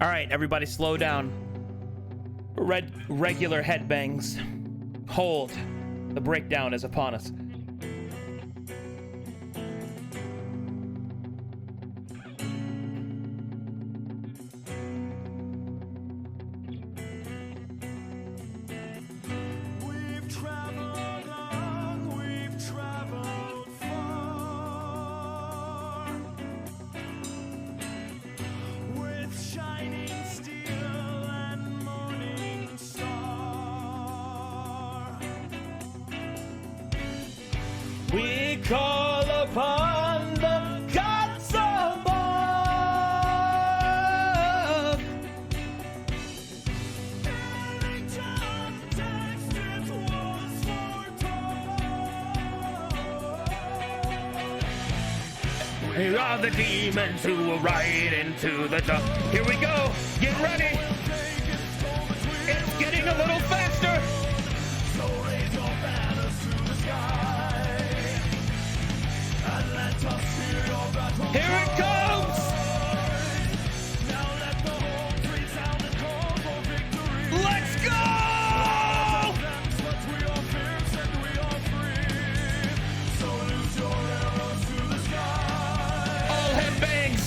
All right, everybody slow down. Regular headbangs. Hold. The breakdown is upon us. We call upon the gods above. We are the demons who will ride into the dark. Here we go. Get ready. It's getting a little faster. Here it comes! Let's go! All headbangs!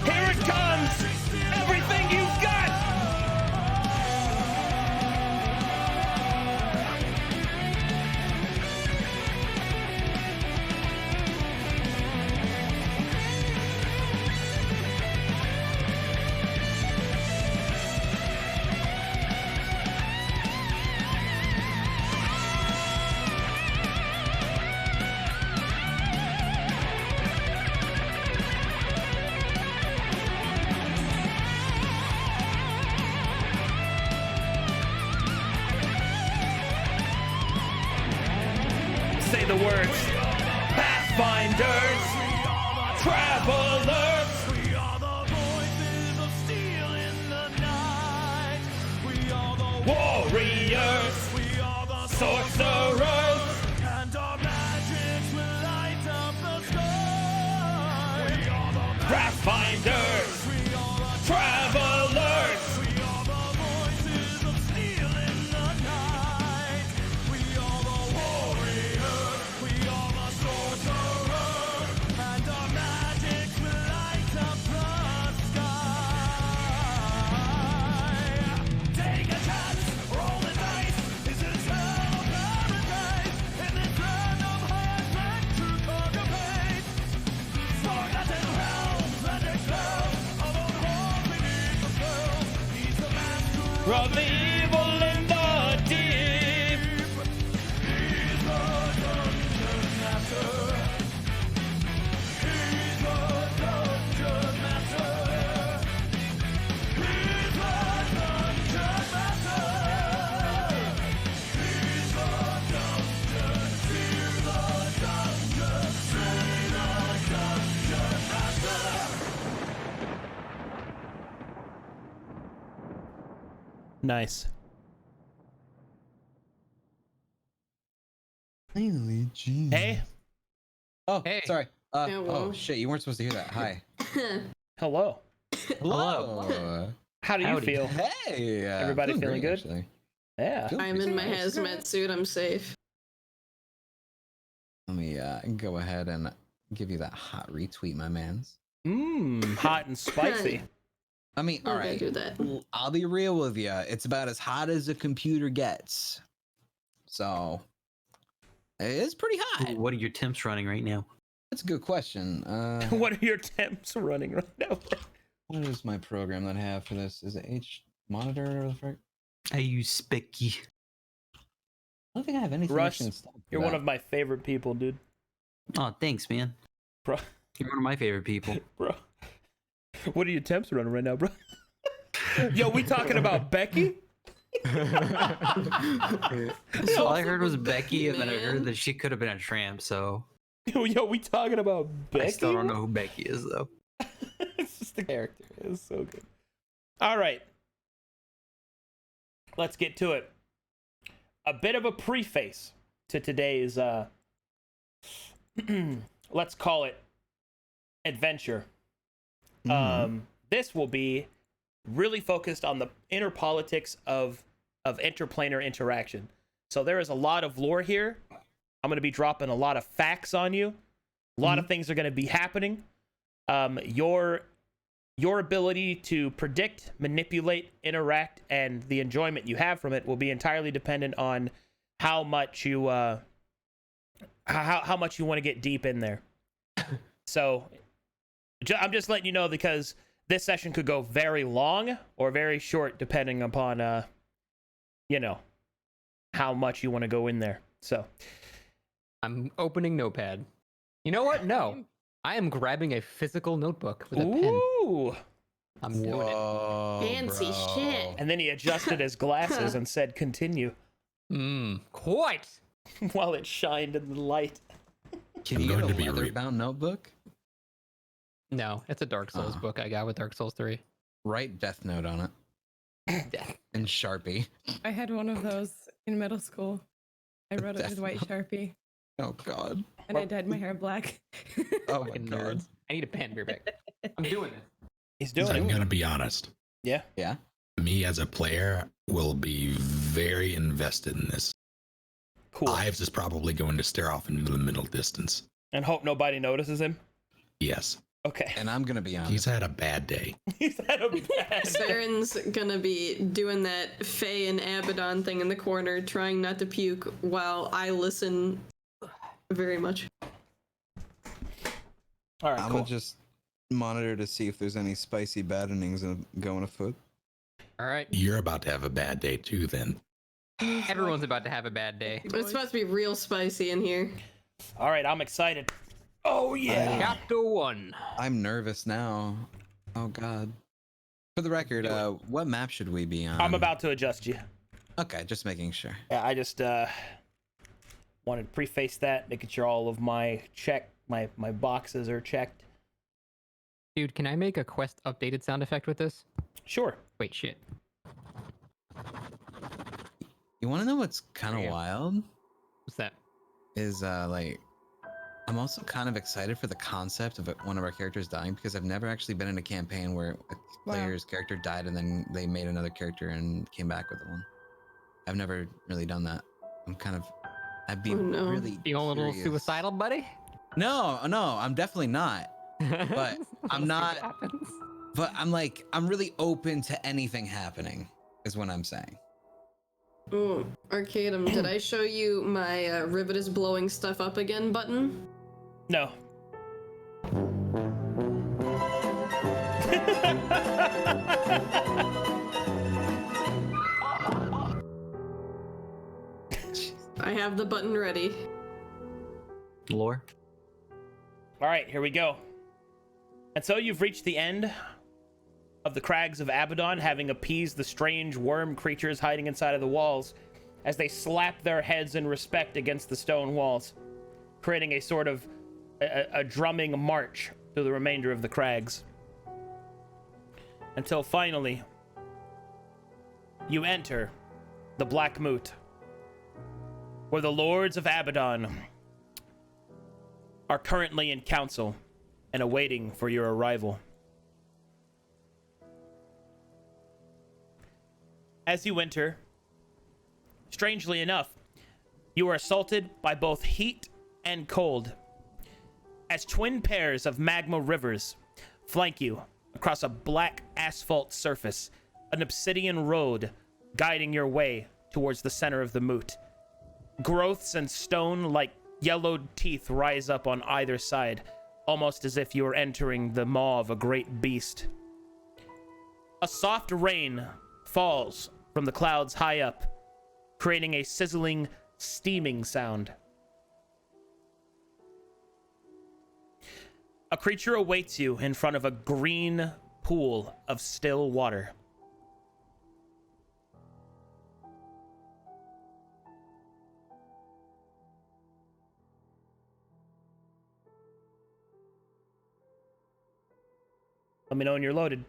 Here it comes! Everything you've got! Say the words. Pathfinders, travelers. We are the voices of steel in the night. We are the warriors. We are the sorcerers. And our magic will light up the sky. We are the pathfinders. We are the travelers. We are the voices of steel in the night. We are the warriors. We are the sorcerers. And our magic will light up the sky. Take a chance, roll the dice. This is hell or paradise. In this land of high strength to conquer fate. Sword that's in hell, magic spell. Alone hold beneath the spell. He's the master of the evil in the deep. He's the dungeon master. He's the dungeon master. He's the dungeon master. He's the dungeon. Fear the dungeon. Slay the dungeon master. Nice. Finally, geez. Hey. Oh, Hey. sorry. Hello. Oh shit, you weren't supposed to hear that. Hi. Hello. Hello. How do you Howdy. feel? Hey. Everybody feeling good? Actually. Yeah. Feeling I'm pretty in my good. hazmat suit. I'm safe. Let me go ahead and give you that hot retweet, my mans. Mmm, hot and spicy. I mean, I'm all gonna right. do that. I'll be real with you. It's about as hot as a computer gets. So it's pretty hot. What are your temps running right now? That's a good question. What are your temps running right now? What is my program that I have for this? Is it H monitor or whatever the frick? I use Spicky. I don't think I have anything Russ, actually installed for You're one that. of my favorite people, dude. Oh, thanks, man. Bro, You're one of my favorite people. bro. What are your temps running right now, bro? Yo, we talking about Becky? All I heard was Becky, and then I heard that she could have been a tramp, so Yo, we talking about Becky? I still don't know who Becky is, though. It's just the character. It's so good. All right. Let's get to it. A bit of a preface to today's, let's call it adventure. This will be really focused on the inner politics of interplanar interaction. So there is a lot of lore here. I'm going to be dropping a lot of facts on you. A lot of things are going to be happening. Your ability to predict, manipulate, interact, and the enjoyment you have from it will be entirely dependent on how much you how much you want to get deep in there. So I'm just letting you know, because this session could go very long or very short depending upon how much you want to go in there. So I'm opening Notepad. You know what? No. I am grabbing a physical notebook with a pen. ooh. I'm doing it. Fancy shit. And then he adjusted his glasses and said, "Continue," Quite. while it shined in the light. Can you get a leather-bound notebook? No, it's a Dark Souls book I got with Dark Souls 3. Write Death Note on it. Death. And Sharpie. I had one of those in middle school. I wrote it with white Sharpie, Oh God. and I dyed my hair black. Oh my Fucking God. nerds. I need a pen. Be right back. I'm doing it. He's doing I'm it. gonna be honest. Yeah. Yeah. Me as a player will be very invested in this. Cool. Ives is probably going to stare off into the middle distance. And hope nobody notices him. Yes. Okay. And I'm gonna be honest. He's had a bad day. He's had a bad day. Baron's gonna be doing that Khei and Abbadon thing in the corner, trying not to puke while I listen very much. All right, I'm cool. gonna just monitor to see if there's any spicy baddenings going afoot. All right. You're about to have a bad day too then. Everyone's about to have a bad day. It's about to be real spicy in here. All right, I'm excited. Oh yeah. Chapter 1. I'm nervous now. Oh God. For the record, what map should we be on? I'm about to adjust you. Okay, just making sure. Yeah, I just wanted to preface that, making sure all of my boxes are checked. Dude, can I make a quest updated sound effect with this? Sure. Wait, shit. You want to know what's kind of Yeah. wild? What's that? Is I'm also kind of excited for the concept of one of our characters dying, because I've never actually been in a campaign where a player's character died and then they made another character and came back with one. I've never really done that. I'd be Oh, no. really You want a little curious. suicidal, buddy? No, I'm definitely not. But I'm not. But I'm really open to anything happening, is what I'm saying. Ooh, Arcadum, did I show you my Rivet is blowing stuff up again button? No. I have the button ready. Lore. All right, here we go. And so you've reached the end of the crags of Abbadon, having appeased the strange worm creatures hiding inside of the walls as they slap their heads in respect against the stone walls, creating a sort of a drumming march through the remainder of the crags. Until finally, you enter the Black Moot, where the lords of Abbadon are currently in council and awaiting for your arrival. As you enter, strangely enough, you are assaulted by both heat and cold, as twin pairs of magma rivers flank you across a black asphalt surface, an obsidian road guiding your way towards the center of the moot. Growths and stone like yellowed teeth rise up on either side, almost as if you were entering the maw of a great beast. A soft rain falls from the clouds high up, creating a sizzling, steaming sound. A creature awaits you in front of a green pool of still water. Let me know when you're loaded.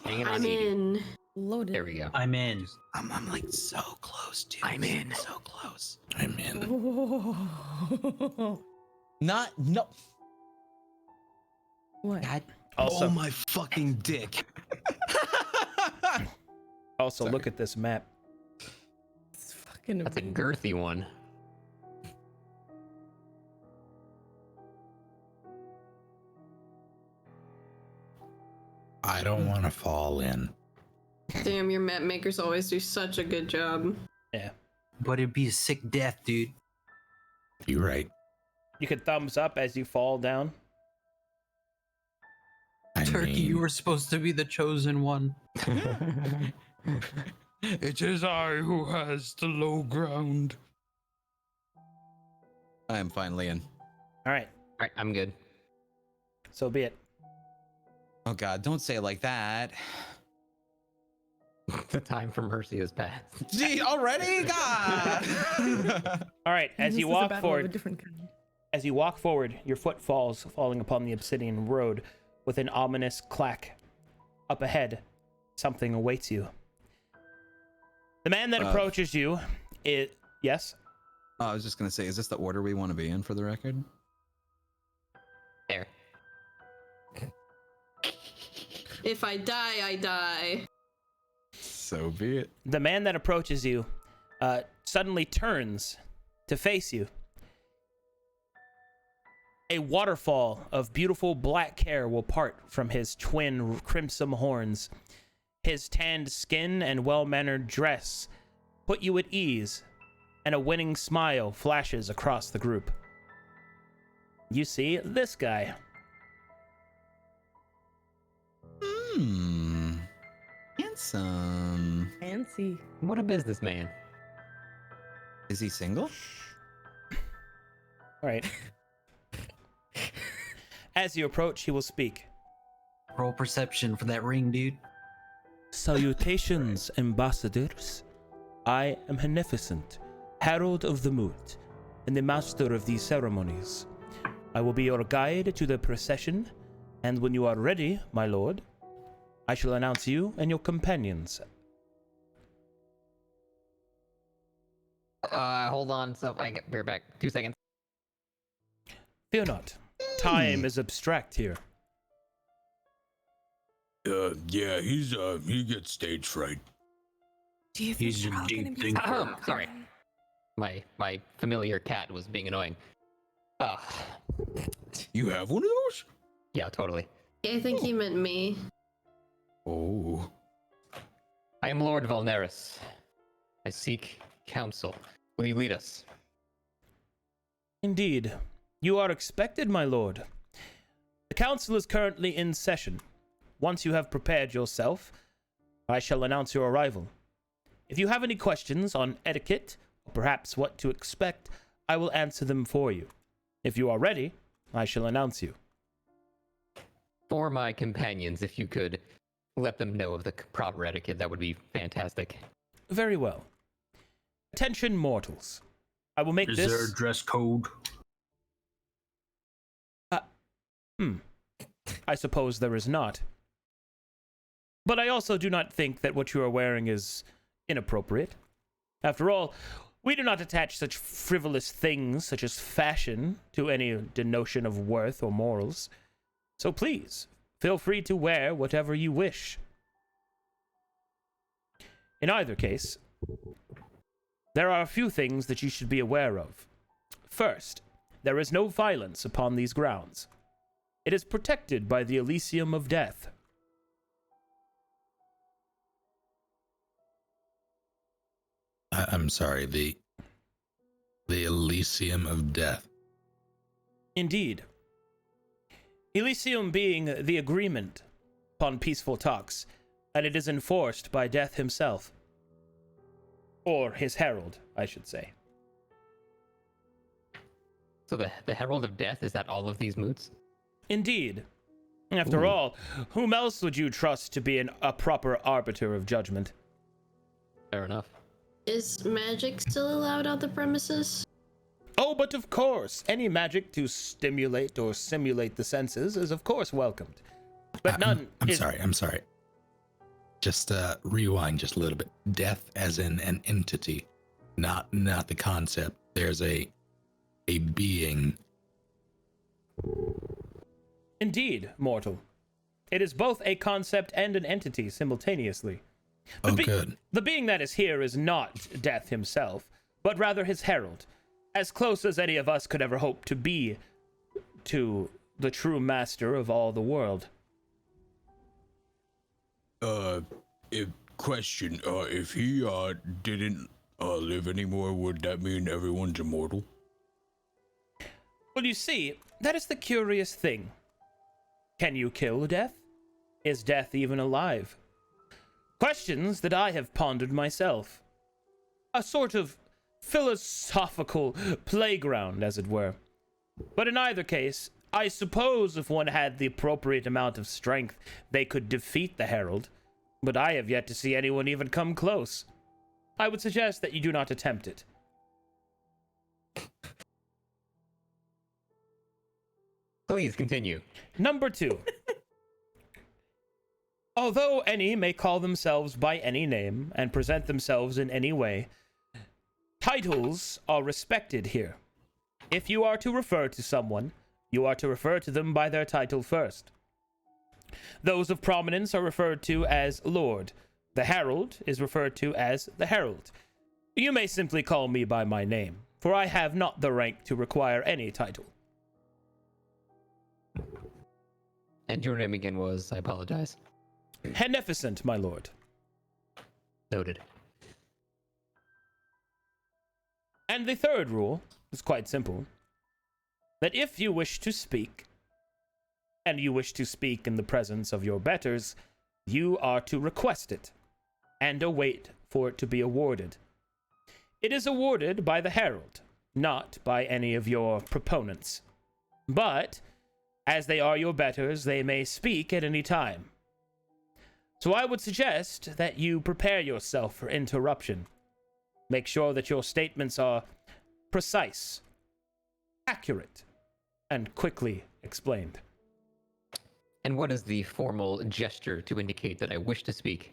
Hanging on I'm to you. in. Loaded. There we go. I'm in. I'm like so close, dude. I'm in. So close. I'm in. Oh. No. What? God, Also, Oh my fucking dick. also look at this map. It's fucking. that's a amazing. girthy one. I don't want to fall in. Damn, your map makers always do such a good job. Yeah. But it'd be a sick death, dude. You're right. You can thumbs up as you fall down. I Turkey, mean, you were supposed to be the chosen one. It is I who has the low ground. I am finally in. All right. All right, I'm good. So be it. Oh god, don't say it like that. The time for mercy has passed. Gee, already? God! All right. As This you is a walk battle of a forward, different kind. as you walk forward, your foot falling upon the obsidian road with an ominous clack. Up ahead, something awaits you. The man that approaches you is... Yes? Oh, I was just gonna say, is this the order we want to be in for the record? There. If I die, I die. So be it. The man that approaches you suddenly turns to face you. A waterfall of beautiful black hair will part from his twin crimson horns. His tanned skin and well-mannered dress put you at ease, and a winning smile flashes across the group. You see this guy. Handsome. Fancy. What a businessman. Is he single? All right. As you approach, he will speak. Roll perception for that ring, dude. Salutations, ambassadors. I am Beneficent, Herald of the Mood, and the master of these ceremonies. I will be your guide to the procession, and when you are ready, my lord, I shall announce you and your companions. Hold on. So we're back. 2 seconds. Fear not. Time is abstract here. yeah, he gets stage fright. Do you think He's they're a all gonna deep be thinker. so Sorry. crazy? My familiar cat was being annoying. You have one of those? Yeah, totally. I think he meant me. Oh. I am Lord Valneris. I seek counsel. Will you lead us? Indeed. You are expected, my lord. The council is currently in session. Once you have prepared yourself, I shall announce your arrival. If you have any questions on etiquette, or perhaps what to expect, I will answer them for you. If you are ready, I shall announce you. For my companions, if you could let them know of the proper etiquette, that would be fantastic. Very well. Attention, mortals. I will make Is this... there a dress code? I suppose there is not. But I also do not think that what you are wearing is inappropriate. After all, we do not attach such frivolous things such as fashion to any denotion of worth or morals. So please, feel free to wear whatever you wish. In either case, there are a few things that you should be aware of. First, there is no violence upon these grounds. It is protected by the Elysium of Death. I'm sorry, the Elysium of Death. Indeed. Elysium being the agreement upon peaceful talks, and it is enforced by Death himself. Or his herald, I should say. So the Herald of Death, is that all of these moods? Indeed. After all, whom else would you trust to be a proper arbiter of judgment? Fair enough. Is magic still allowed on the premises? Oh, but of course, any magic to stimulate or simulate the senses is of course welcomed. But none I'm is... sorry. Just rewind just a little bit. Death as in an entity, not the concept. There's a being. Indeed, mortal. It is both a concept and an entity simultaneously. Oh, good. The being that is here is not Death himself, but rather his herald, as close as any of us could ever hope to be to the true master of all the world. If he didn't live anymore, would that mean everyone's immortal? Well, you see, that is the curious thing. Can you kill Death? Is Death even alive? Questions that I have pondered myself. A sort of philosophical playground, as it were. But in either case, I suppose if one had the appropriate amount of strength, they could defeat the Herald. But I have yet to see anyone even come close. I would suggest that you do not attempt it. Please continue. Number 2. Although any may call themselves by any name and present themselves in any way, titles are respected here. If you are to refer to someone, you are to refer to them by their title first. Those of prominence are referred to as Lord. The Herald is referred to as the Herald. You may simply call me by my name, for I have not the rank to require any title. And your name again was, I apologize. Beneficent, my lord. Noted. And the third rule is quite simple. That if you wish to speak, and you wish to speak in the presence of your betters, you are to request it, and await for it to be awarded. It is awarded by the Herald, not by any of your proponents. But, as they are your betters, they may speak at any time. So I would suggest that you prepare yourself for interruption. Make sure that your statements are precise, accurate, and quickly explained. And what is the formal gesture to indicate that I wish to speak?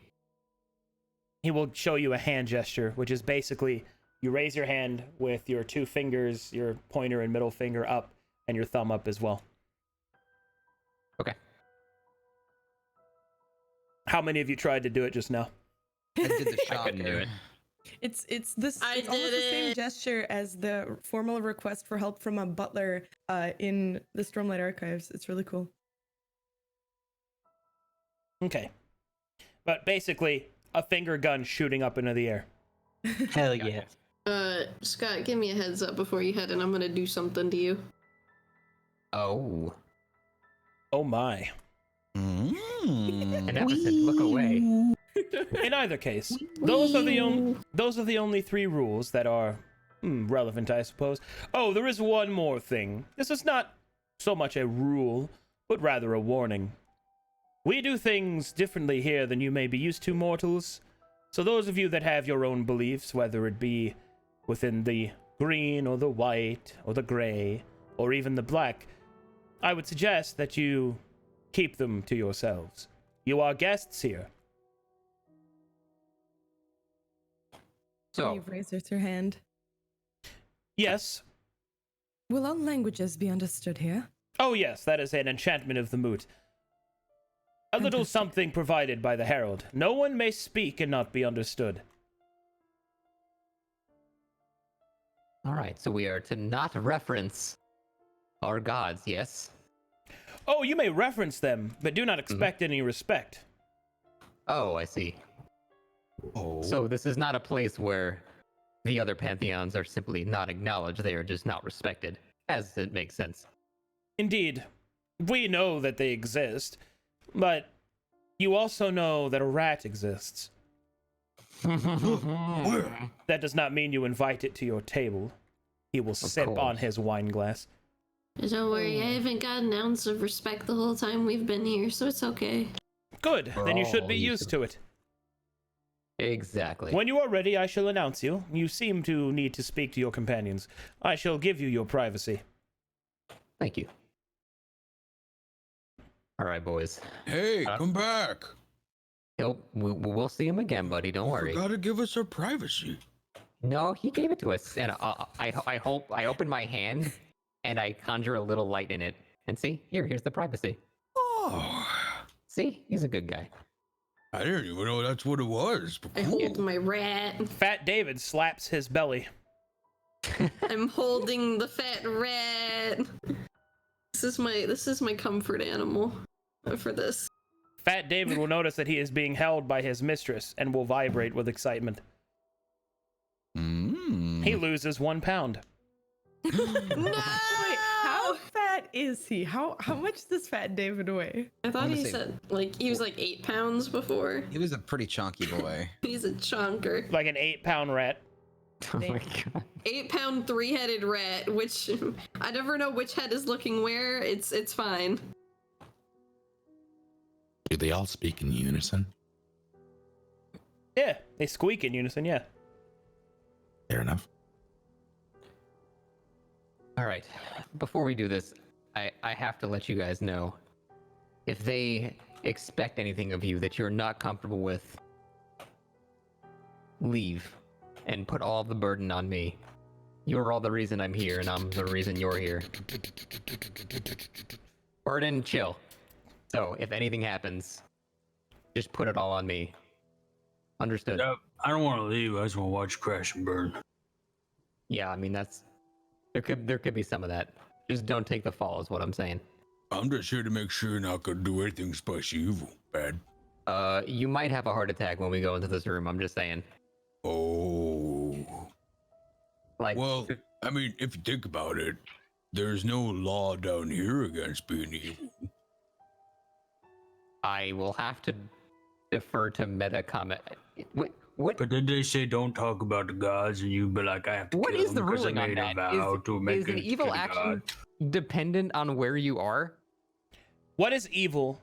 He will show you a hand gesture, which is basically you raise your hand with your 2 fingers, your pointer and middle finger up, and your thumb up as well. Okay. How many of you tried to do it just now? I did the I couldn't do shocker. it. It's almost I the did same it. gesture as the formal request for help from a butler in the Stormlight Archives. It's really cool. Okay. But basically, a finger gun shooting up into the air. Hell yeah. Scott, give me a heads up before you head in. I'm gonna do something to you. Oh. Oh my. Beneficent, look away. In either case, those are the only 3 rules that are relevant, I suppose. Oh, there is one more thing. This is not so much a rule, but rather a warning. We do things differently here than you may be used to, mortals. So those of you that have your own beliefs, whether it be within the green or the white or the gray or even the black, I would suggest that you keep them to yourselves. You are guests here. So, You've raised her hand. Yes. Will all languages be understood here? Oh yes, that is an enchantment of the moot. A little Fantastic. something provided by the Herald. No one may speak and not be understood. all right, so we are to not reference our gods, yes? Oh, you may reference them, but do not expect any respect. Oh, I see. Oh. So this is not a place where the other pantheons are simply not acknowledged, they are just not respected, as it makes sense. Indeed, we know that they exist, but you also know that a rat exists. That does not mean you invite it to your table. He will sip course. on his wine glass. Don't worry, I haven't got an ounce of respect the whole time we've been here, so it's okay. Good, then you should be all used to it. Exactly. When you are ready, I shall announce you. You seem to need to speak to your companions. I shall give you your privacy. Thank you. All right, boys. Hey, come back. We'll see him again, buddy. Don't worry. Gotta give us our privacy. No, he gave it to us, and I hope I open my hand and I conjure a little light in it, And see, here's the privacy. Oh, See, he's a good guy. I didn't even know that's what it was. But I cool. hold my rat. Fat David slaps his belly. I'm holding the fat rat. This is my comfort animal for this. Fat David will notice that he is being held by his mistress and will vibrate with excitement. He loses 1 pound. No! Wait, how fat is he? How much does Fat David weigh? I thought I'm he gonna say- said he was like 8 pounds before. He was a pretty chunky boy. He's a chunker. Like an 8-pound rat. Oh my god. 8-pound 3-headed rat, which I never know which head is looking where. It's fine. Do they all speak in unison? Yeah, they squeak in unison, yeah. Fair enough. All right. Before we do this, I have to let you guys know, if they expect anything of you that you're not comfortable with, leave and put all the burden on me. You're all the reason I'm here, and I'm the reason you're here. Burden, chill. So if anything happens, just put it all on me. Understood? Yep. I don't want to leave. I just want to watch crash and burn. Yeah, I mean there could be some of that. Just don't take the fall, is what I'm saying. I'm just here to make sure you're not gonna do anything spicy evil, bad. You might have a heart attack when we go into this room. I'm just saying. Oh. Like, Well, I mean, if you think about it, there's no law down here against being evil. I will have to defer to meta comment. What? But then they say don't talk about the gods, and you be like, I have to What kill is the them because I ruling on made a that? vow to make Is an it evil to the action gods. dependent on where you are? What is evil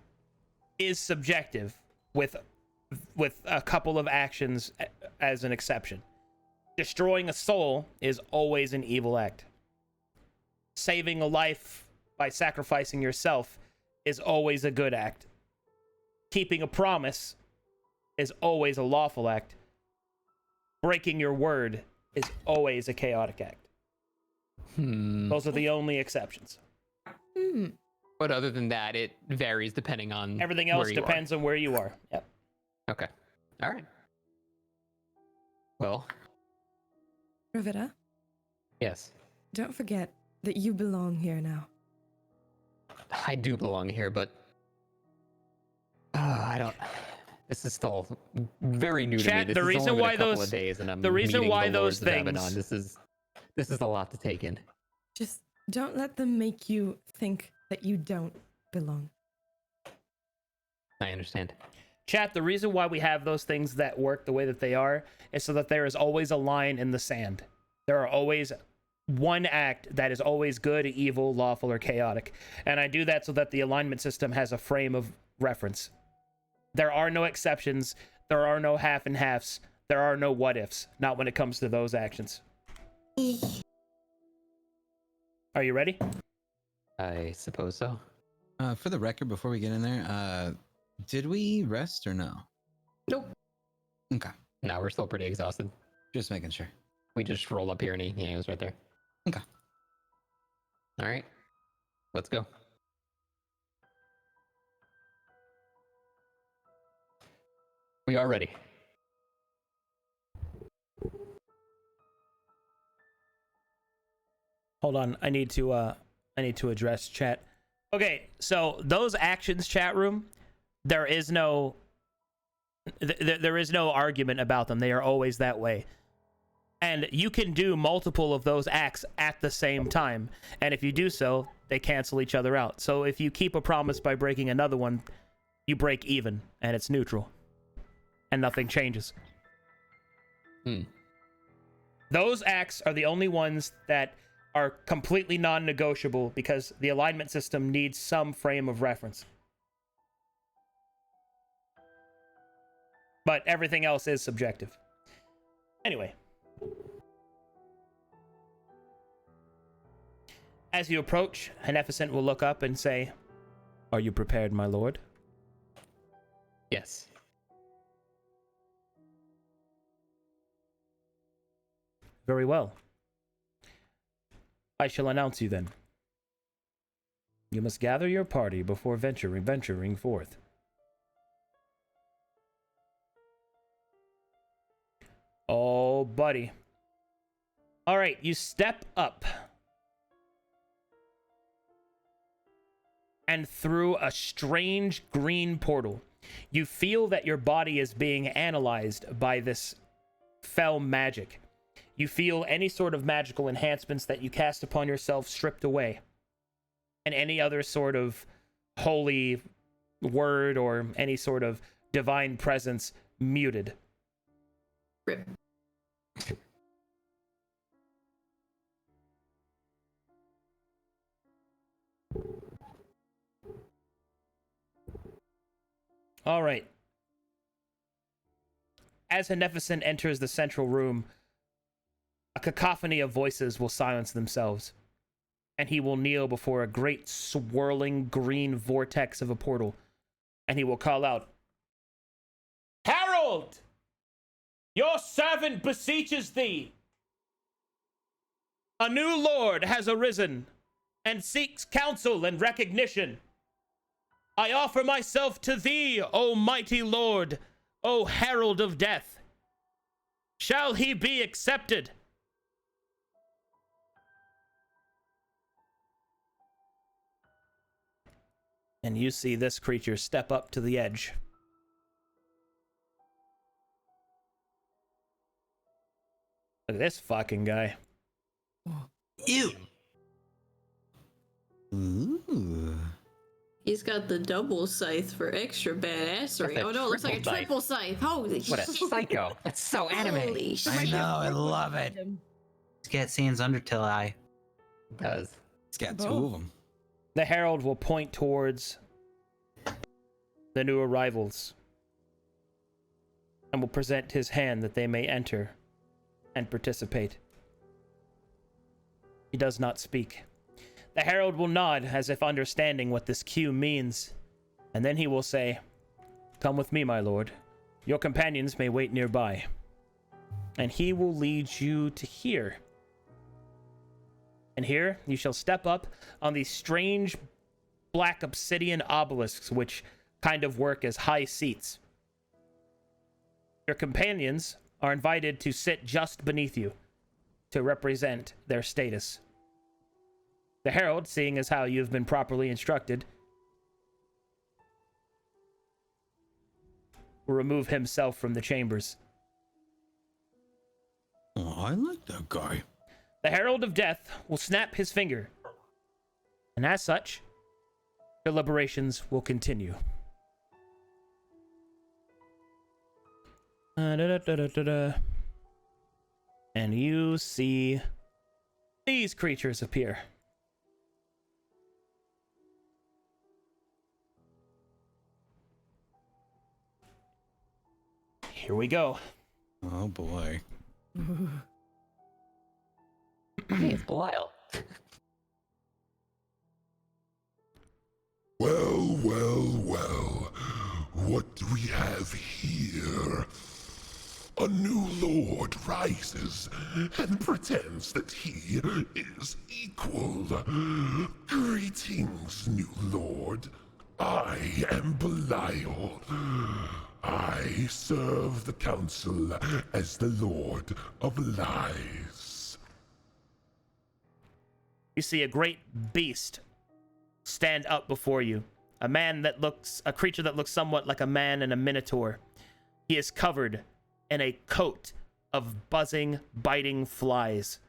is subjective with a couple of actions as an exception. Destroying a soul is always an evil act. Saving a life by sacrificing yourself is always a good act. Keeping a promise is always a lawful act. Breaking your word is always a chaotic act. Those are the only exceptions. But other than that, it varies depending on Everything else where you are. depends on where you are. Yep. Okay. All right. Well, Ravita, yes, don't forget that you belong here now. I do belong here, but I don't. This is still very new to me. Chat, This the has reason only been why a couple those- of days, and I'm the reason meeting why the those Lords of Abbadon. things- This is a lot to take in. Just don't let them make you think that you don't belong. I understand. Chat, the reason why we have those things that work the way that they are is so that there is always a line in the sand. There are always one act that is always good, evil, lawful, or chaotic. And I do that so that the alignment system has a frame of reference. There are no exceptions. There are no half and halves. There are no what ifs. Not when it comes to those actions. Are you ready? I suppose so. For the record, before we get in there, did we rest or no? Nope. Okay, No, we're still pretty exhausted. just making sure. We just rolled up here and he was right there. Okay. All right. Let's go. We are ready. Hold on. I need to address chat. Okay, so those actions, chat room, there is no argument about them. They are always that way. And you can do multiple of those acts at the same time. And if you do so, they cancel each other out. So if you keep a promise by breaking another one, you break even and it's neutral. And nothing changes. Those acts are the only ones that are completely non-negotiable because the alignment system needs some frame of reference. But everything else is subjective. Anyway. As you approach, Beneficent will look up and say, "Are you prepared, my lord?" Yes. Very well. I shall announce you then. You must gather your party before venturing forth. Oh, buddy. All right, you step up. And through a strange green portal, you feel that your body is being analyzed by this fell magic. You feel any sort of magical enhancements that you cast upon yourself stripped away, and any other sort of holy word or any sort of divine presence muted. Rip. All right. As Beneficent enters the central room, a cacophony of voices will silence themselves, and he will kneel before a great swirling green vortex of a portal, and he will call out, "Herald! Your servant beseeches thee! A new lord has arisen and seeks counsel and recognition. I offer myself to thee, O mighty lord, O herald of death. Shall he be accepted?" And you see this creature step up to the edge. Look at this fucking guy. Ew. Ooh. He's got the double scythe for extra badassery. That's a Oh no, it looks like a triple scythe. triple scythe. Holy What a shit. psycho. That's so anime. Holy shit. I know, I love it. He's got Sans Undertale eye. It does. It's got two of them. The herald will point towards the new arrivals and will present his hand that they may enter and participate. He does not speak. The herald will nod as if understanding what this cue means, and then he will say, "Come with me, my lord. Your companions may wait nearby." And he will lead you to here. And here you shall step up on these strange black obsidian obelisks which kind of work as high seats. Your companions are invited to sit just beneath you to represent their status. The herald, seeing as how you've been properly instructed, will remove himself from the chambers. Oh, I like that guy. The herald of death will snap his finger, and as such, deliberations will continue. And you see these creatures appear. Here we go. Oh boy. Hey, it's Belial. Well, well, well. What do we have here? A new lord rises and pretends that he is equal. Greetings, new lord. I am Belial. I serve the council as the Lord of Lies. You see a great beast stand up before you. A creature that looks somewhat like a man and a minotaur. He is covered in a coat of buzzing, biting flies.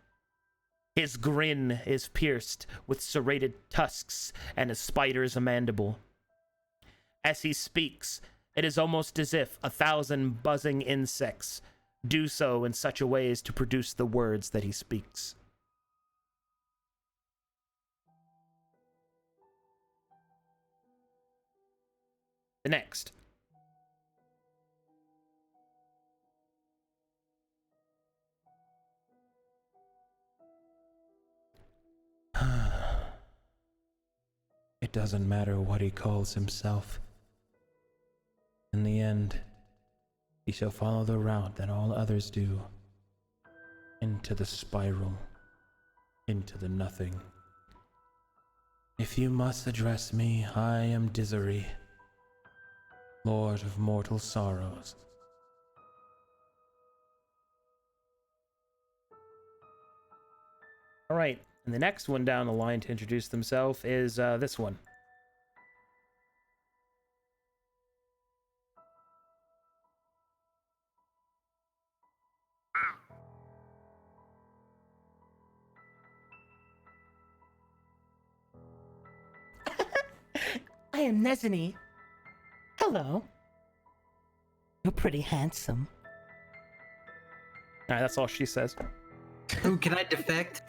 His grin is pierced with serrated tusks and a spider's mandible. As he speaks, it is almost as if 1,000 buzzing insects do so in such a way as to produce the words that he speaks. The next. It doesn't matter what he calls himself. In the end, he shall follow the route that all others do. Into the spiral. Into the nothing. If you must address me, I am Dizzery, Lord of Mortal Sorrows. All right, and the next one down the line to introduce themselves is this one. I am Nezini. Hello. You're pretty handsome. All right, that's all she says. Ooh, can I defect?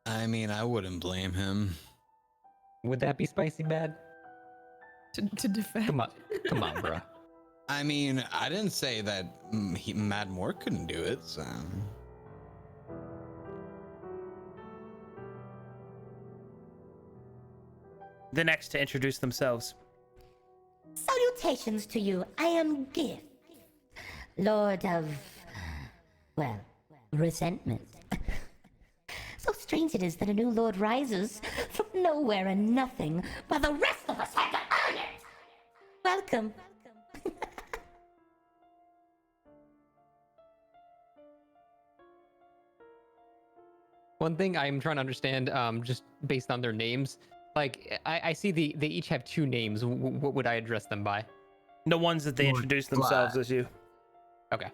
I mean, I wouldn't blame him. Would that be spicy bad? To defend. Come on, bruh. I mean, I didn't say that Mad Moore couldn't do it, so. The next to introduce themselves. Salutations to you. I am Gift, Lord of, well, resentment. So strange it is that a new lord rises from nowhere and nothing, while the rest of us had to earn it. Welcome. One thing I'm trying to understand, just based on their names, like I see they each have two names. What would I address them by? The ones that they introduce themselves as you. Okay.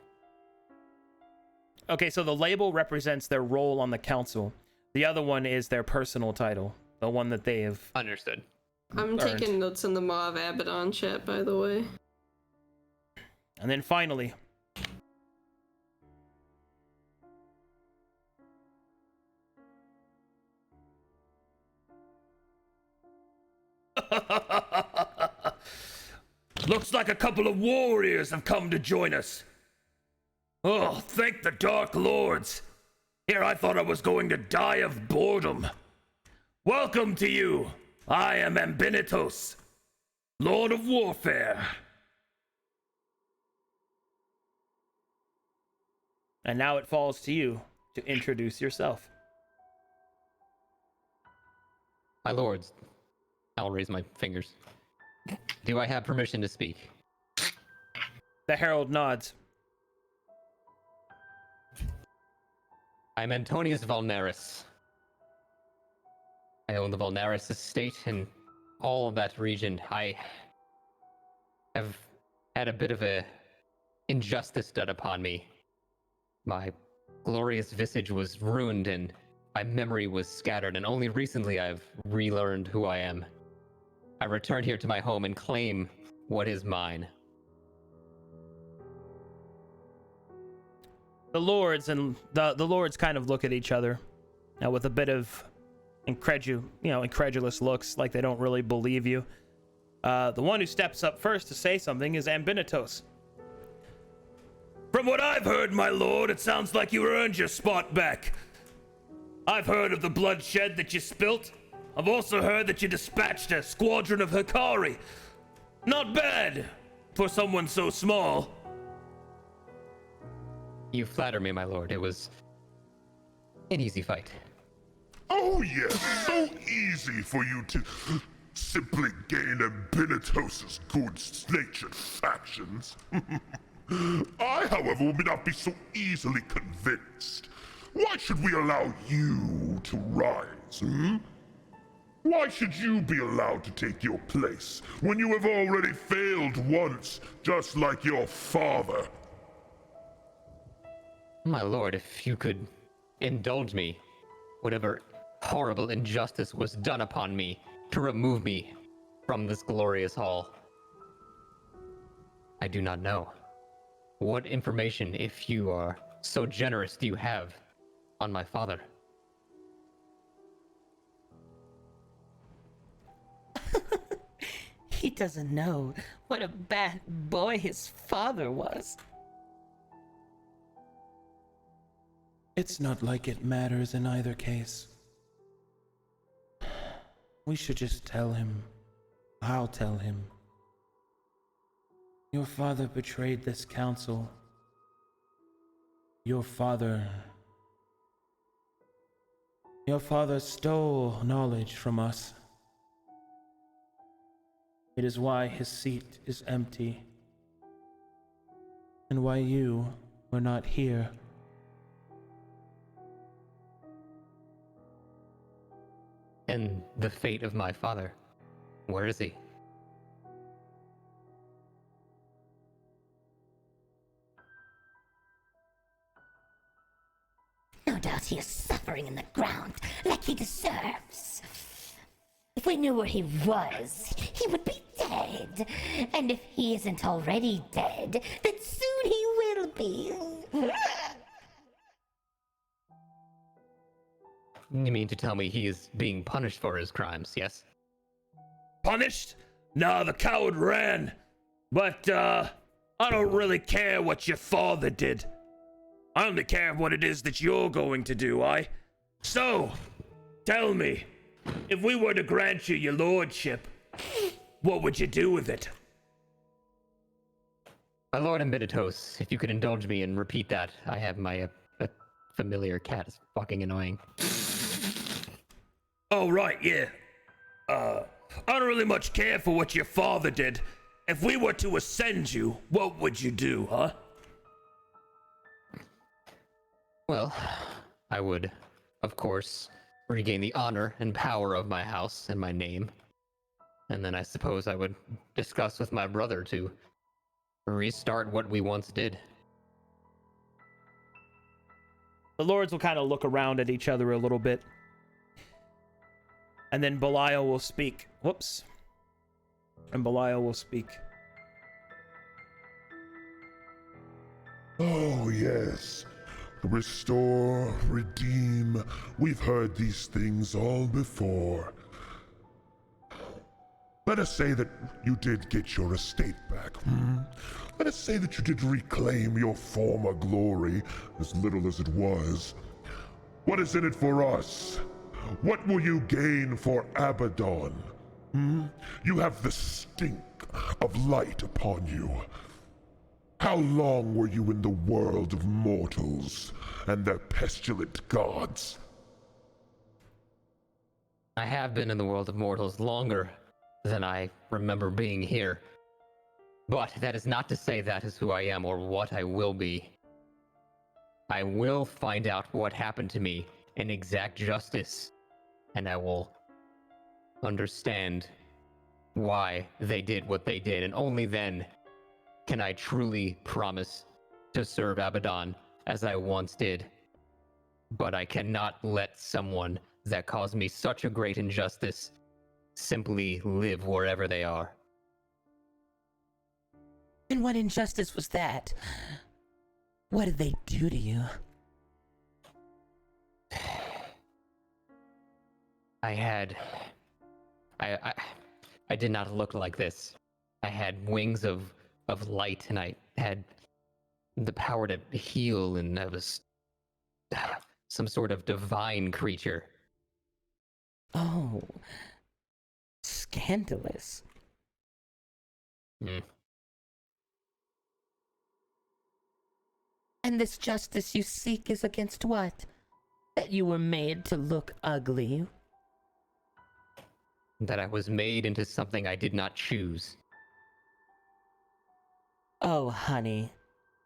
Okay, so the label represents their role on the council. The other one is their personal title, the one that they have. Understood. I'm taking notes in the Maw of Abbadon chat, by the way. And then finally, Looks like a couple of warriors have come to join us. Oh, thank the Dark Lords. Here I thought I was going to die of boredom. Welcome to you. I am Ambinitos, Lord of Warfare. and now it falls to you to introduce yourself. My lords, I'll raise my fingers. Do I have permission to speak? The herald nods. I'm Antonius Valneris. I own the Valneris estate and all of that region. I have had a bit of a injustice done upon me. My glorious visage was ruined and my memory was scattered, and only recently I've relearned who I am. I return here to my home and claim what is mine. The lords and the lords kind of look at each other now with a bit of incredulous looks, like they don't really believe you. The one who steps up first to say something is Ambinitos. From what I've heard, my lord, it sounds like you earned your spot back. I've heard of the bloodshed that you spilt. I've also heard that you dispatched a squadron of Hikari. Not bad for someone so small. You flatter me, my lord. It was an easy fight. Oh yes, so easy for you to simply gain Ambinitos' good-natured factions. I, however, will not be so easily convinced. Why should we allow you to rise, Why should you be allowed to take your place when you have already failed once, just like your father? My lord, if you could indulge me, whatever horrible injustice was done upon me to remove me from this glorious hall. I do not know. What information, if you are so generous, do you have on my father? He doesn't know what a bad boy his father was. It's not like it matters in either case. We should just tell him. I'll tell him. Your father betrayed this council. Your father Your father stole knowledge from us. It is why his seat is empty, and why you were not here. And the fate of my father, where is he? No doubt he is suffering in the ground like he deserves. If we knew where he was, he would be dead. And if he isn't already dead, then soon he will be. You mean to tell me he is being punished for his crimes, yes? Punished? Nah, the coward ran. But, I don't really care what your father did. I only care what it is that you're going to do, So, tell me, if we were to grant you your lordship, what would you do with it? My lord Abbadon, if you could indulge me and repeat that, I have my familiar cat is fucking annoying. Oh, right, yeah. I don't really much care for what your father did. If we were to ascend you, what would you do, huh? Well, I would, of course, regain the honor and power of my house and my name. And then I suppose I would discuss with my brother to restart what we once did. The lords will kind of look around at each other a little bit. And then Belial will speak. Whoops. And Belial will speak. Oh, yes. Restore, redeem. We've heard these things all before. Let us say that you did get your estate back. Let us say that you did reclaim your former glory, as little as it was. What is in it for us? What will you gain for Abbadon? You have the stink of light upon you. How long were you in the world of mortals and their pestilent gods? I have been in the world of mortals longer than I remember being here. But that is not to say that is who I am or what I will be. I will find out what happened to me in exact justice, and I will understand why they did what they did, and only then can I truly promise to serve Abbadon as I once did. But I cannot let someone that caused me such a great injustice simply live wherever they are. And what injustice was that? What did they do to you? I did not look like this. I had wings of light, and I had the power to heal, and I was some sort of divine creature. Oh, scandalous. And this justice you seek is against what? That you were made to look ugly? That I was made into something I did not choose. Oh, honey.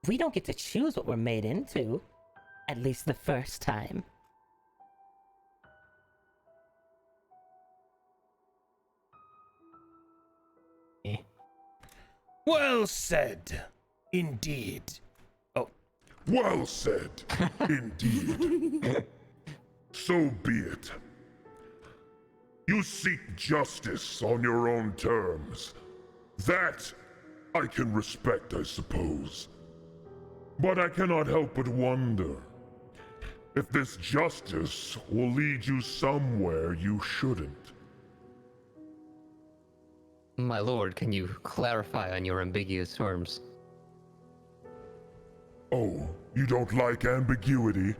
We don't get to choose what we're made into. At least the first time. Well said. Indeed. Oh. Well said. Indeed. So be it. You seek justice on your own terms. That I can respect, I suppose. But I cannot help but wonder if this justice will lead you somewhere you shouldn't. My lord, can you clarify on your ambiguous terms? Oh, you don't like ambiguity?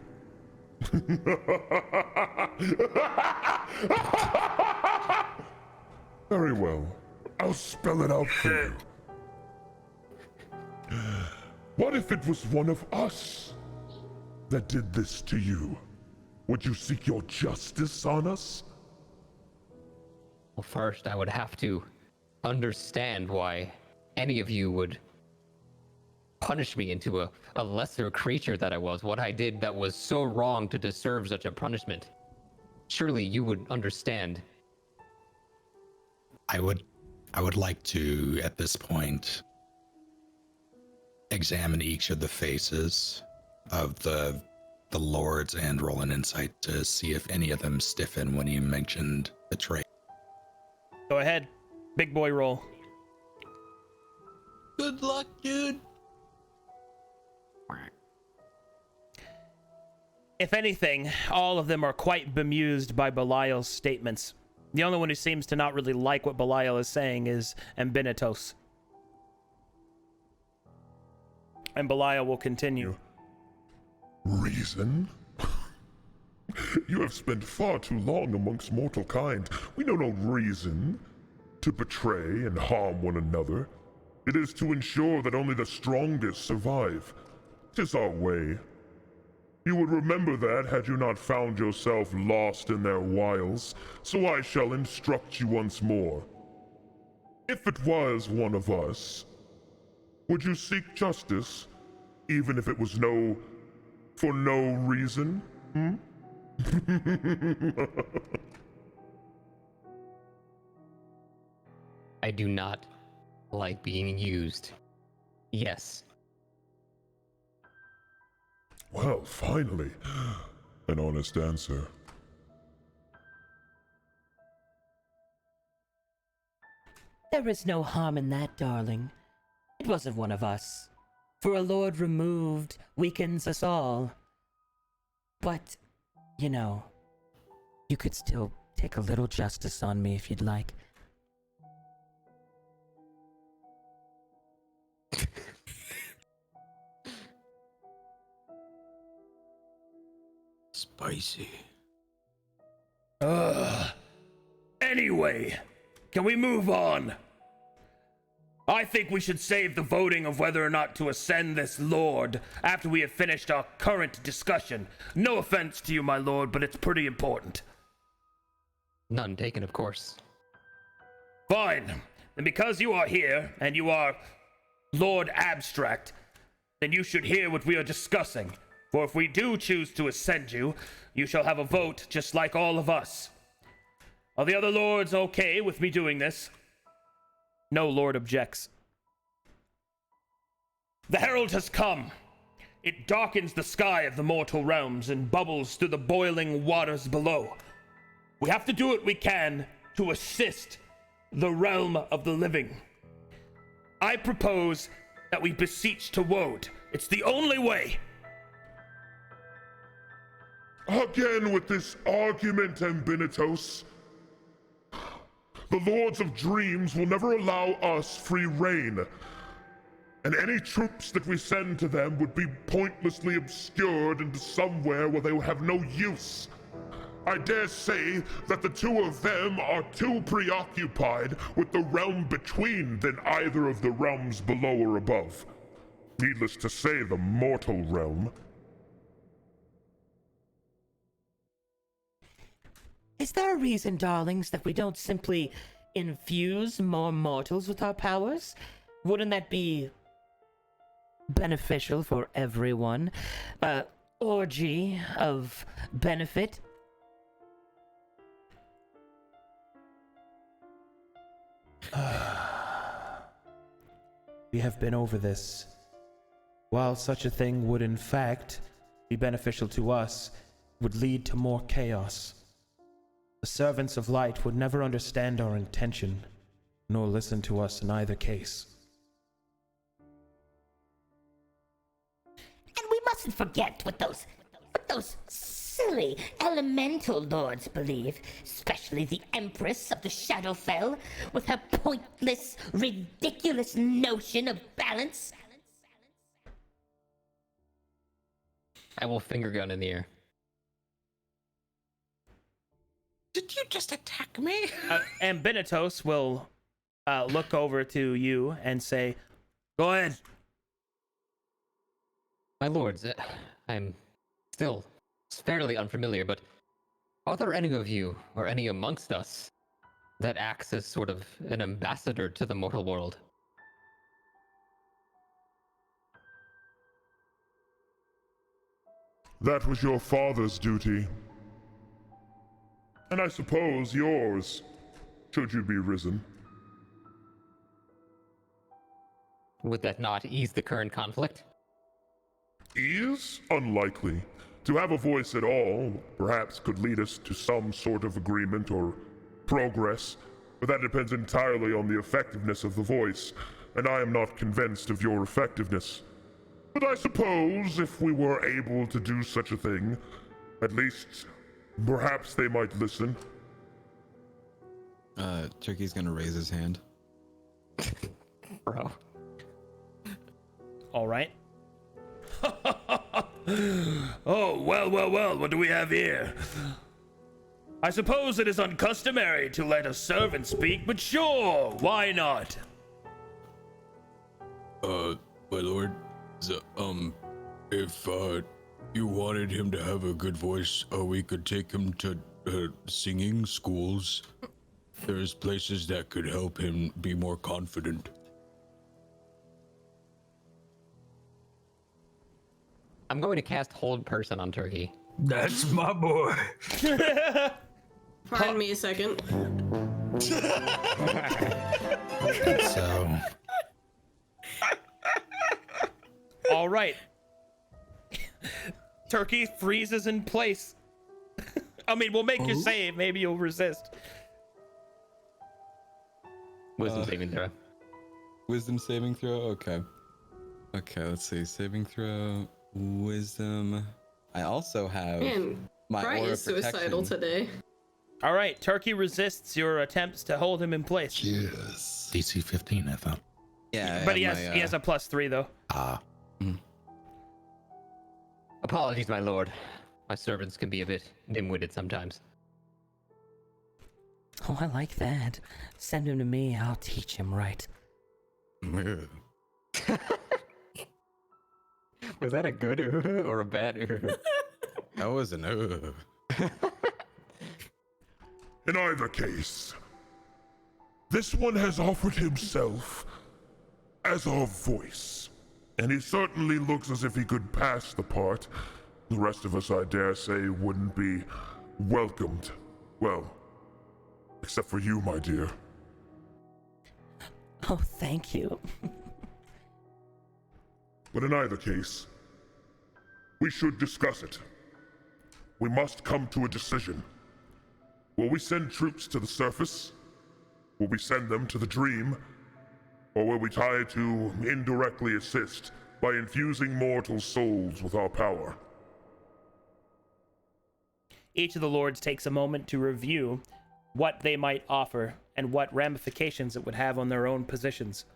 Very well. I'll spell it out for you. What if it was one of us that did this to you? Would you seek your justice on us? Well, first, I would have to understand why any of you would punish me into a lesser creature that I was. What I did that was so wrong to deserve such a punishment. Surely you would understand. I would like to, at this point, examine each of the faces of the lords and roll an insight to see if any of them stiffen when you mentioned the trait. Go ahead. Big boy roll. Good luck, dude. If anything, all of them are quite bemused by Belial's statements. The only one who seems to not really like what Belial is saying is Ambinitos. And Belial will continue. Reason? You have spent far too long amongst mortal kind. We know no reason to betray and harm one another. It is to ensure that only the strongest survive. 'Tis our way. You would remember that had you not found yourself lost in their wiles, so I shall instruct you once more. If it was one of us, would you seek justice, even if it was for no reason? I do not like being used. Yes. Well, finally, an honest answer. There is no harm in that, darling. It wasn't one of us. For a lord removed weakens us all. But, you know, you could still take a little justice on me if you'd like. Spicy. Anyway, can we move on? I think we should save the voting of whether or not to ascend this lord after we have finished our current discussion. No offense to you, my lord, but it's pretty important. None taken, of course. Fine. And because you are here, and you are Lord Abstract, then you should hear what we are discussing. For if we do choose to ascend you, you shall have a vote just like all of us. Are the other lords okay with me doing this? No lord objects. The herald has come. It darkens the sky of the mortal realms and bubbles through the boiling waters below. We have to do what we can to assist the realm of the living. I propose that we beseech to Woad. It's the only way. Again with this argument, Ambinitos. The Lords of Dreams will never allow us free reign, and any troops that we send to them would be pointlessly obscured into somewhere where they will have no use. I dare say that the two of them are too preoccupied with the realm between than either of the realms below or above. Needless to say, the mortal realm. Is there a reason, darlings, that we don't simply infuse more mortals with our powers? Wouldn't that be beneficial for everyone? Orgy of benefit? We have been over this. While such a thing would in fact be beneficial to us, it would lead to more chaos. The servants of light would never understand our intention, nor listen to us in either case. And we mustn't forget what those silly elemental lords believe, especially the Empress of the Shadowfell, with her pointless, ridiculous notion of balance. I will finger gun in the air. Did you just attack me? Ambinitos will look over to you and say, "Go ahead." My lords, I'm still It's fairly unfamiliar, but are there any of you, or any amongst us, that acts as sort of an ambassador to the mortal world? That was your father's duty. And I suppose yours, should you be risen. Would that not ease the current conflict? Ease? Unlikely. To have a voice at all, perhaps could lead us to some sort of agreement or progress, but that depends entirely on the effectiveness of the voice, and I am not convinced of your effectiveness. But I suppose if we were able to do such a thing, at least perhaps they might listen. Turkey's gonna raise his hand. Bro. All right. Oh, well, what do we have here? I suppose it is uncustomary to let a servant speak, but sure, why not? My lord, if you wanted him to have a good voice, we could take him to singing schools. There's places that could help him be more confident. I'm going to cast Hold Person on Turkey. That's my boy. Pardon me a second. So, All right. Turkey freezes in place. I mean, we'll make you save. Maybe you'll resist. Wisdom saving throw. Wisdom saving throw? Okay. Okay, let's see. Saving throw, wisdom. I also have Man, my Cry aura is suicidal protection. today. All right. Turkey resists your attempts to hold him in place. yes. DC 15, I thought. Yeah, But I he have has my, he has a +3 though. Apologies, my lord. My servants can be a bit dim-witted sometimes. Oh, I like that. Send him to me. I'll teach him right. Was that a good or a bad? That was an In either case, this one has offered himself as our voice, and he certainly looks as if he could pass the part. The rest of us, I dare say, wouldn't be welcomed. Well, except for you, my dear. Oh, thank you. But in either case, we should discuss it. We must come to a decision. Will we send troops to the surface? Will we send them to the Dream? Or will we try to indirectly assist by infusing mortal souls with our power? Each of the lords takes a moment to review what they might offer and what ramifications it would have on their own positions.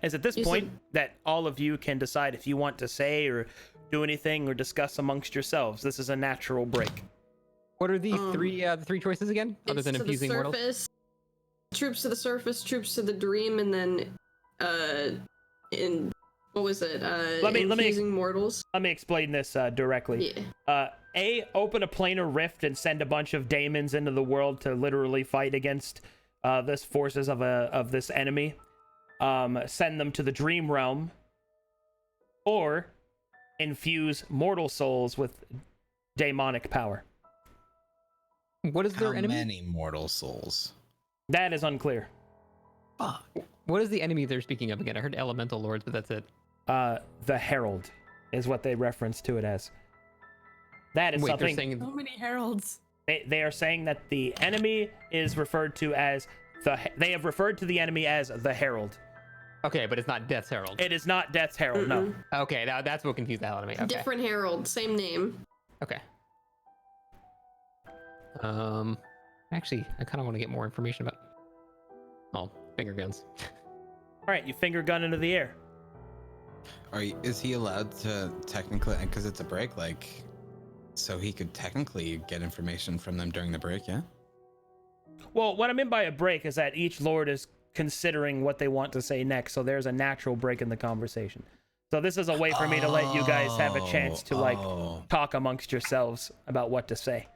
It's at this point that all of you can decide if you want to say or do anything or discuss amongst yourselves. This is a natural break. What are the three choices again? Other than It's to the infusing mortals? surface, troops to the surface, troops to the Dream, and then in what was it? Infusing mortals. Let me explain this directly. Yeah. Open a planar rift and send a bunch of daemons into the world to literally fight against this forces of this enemy. Send them to the Dream Realm, or infuse mortal souls with demonic power. What is their enemy? How many mortal souls? That is unclear. What is the enemy they're speaking of again? I heard elemental lords, but that's it. The Herald is what they reference to it as. That is something. Saying... So many heralds. They are saying that the enemy is referred to as they have referred to the enemy as the Herald. Okay, but it's not Death's Herald. It is not Death's Herald, no. Okay, now that's what confused the hell out of me. Okay. Different herald, same name. Okay. Actually, I kind of want to get more information about finger guns. All right, you finger gun into the air. Is he allowed to technically, because it's a break, so he could technically get information from them during the break, yeah? Well, what I mean by a break is that each lord is considering what they want to say next. So there's a natural break in the conversation. So this is a way for me to let you guys have a chance to like talk amongst yourselves about what to say.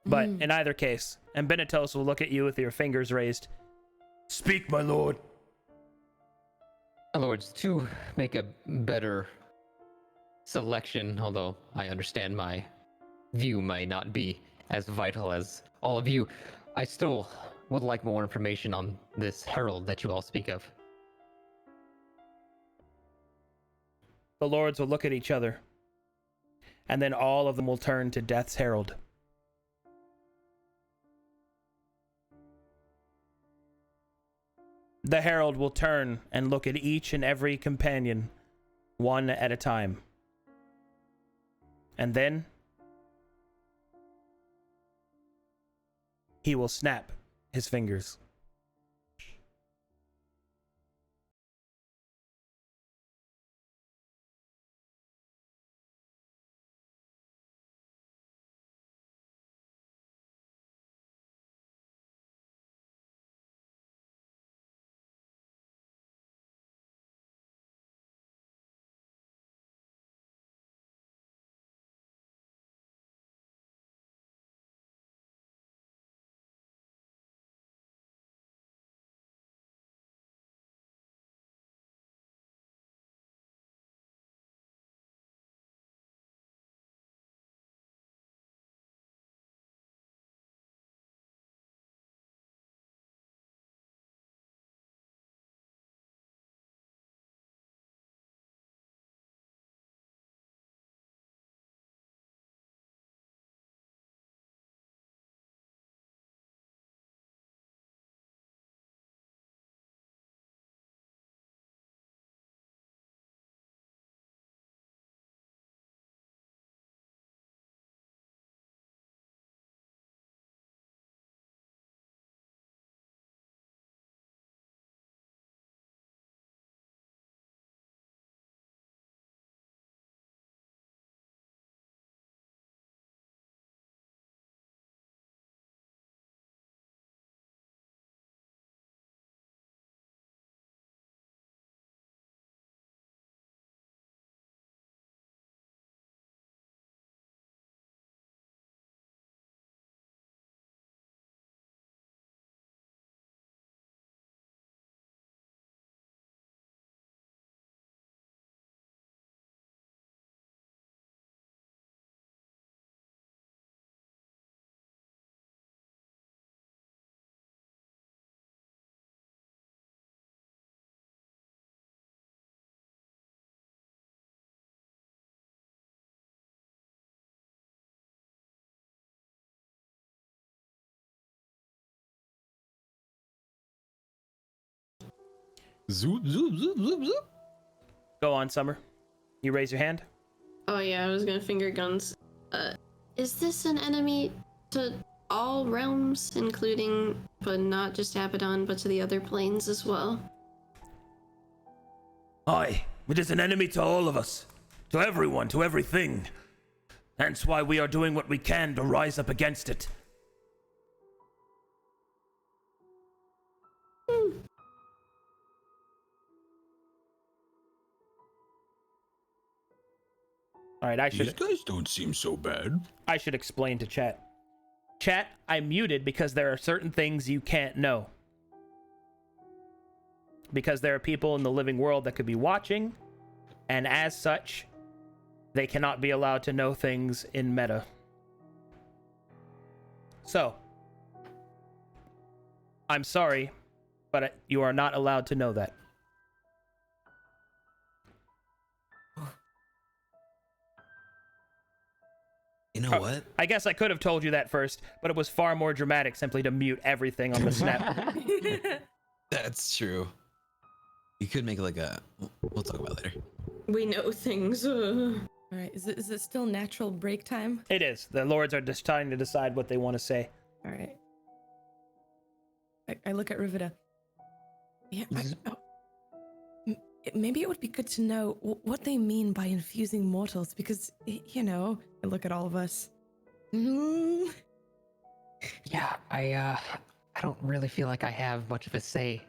But in either case, and Benetos will look at you with your fingers raised. Speak, my lord. My lords, to make a better selection, although I understand my view may not be as vital as all of you, I still would like more information on this herald that you all speak of. The lords will look at each other, and then all of them will turn to Death's Herald. The herald will turn and look at each and every companion, one at a time. And then he will snap his fingers. Zoop, zoop, zoop, zoop, zoop. Go on, Summer. You raise your hand. Oh yeah, I was gonna finger guns. Is this an enemy to all realms, including, but not just Abbadon, but to the other planes as well? Aye, it is an enemy to all of us. To everyone, to everything. Hence why we are doing what we can to rise up against it. All right, These guys don't seem so bad. I should explain to chat. Chat, I muted because there are certain things you can't know. Because there are people in the living world that could be watching, and as such, they cannot be allowed to know things in meta. So, I'm sorry, but you are not allowed to know that. You know what? I guess I could have told you that first, but it was far more dramatic simply to mute everything on the snap. That's true. You could make like a... We'll talk about it later. We know things. All right, is it still natural break time? It is. The lords are just trying to decide what they want to say. All right. I look at Rivida. Yeah, maybe it would be good to know what they mean by infusing mortals, because, you know, I look at all of us. Yeah, I I don't really feel like I have much of a say,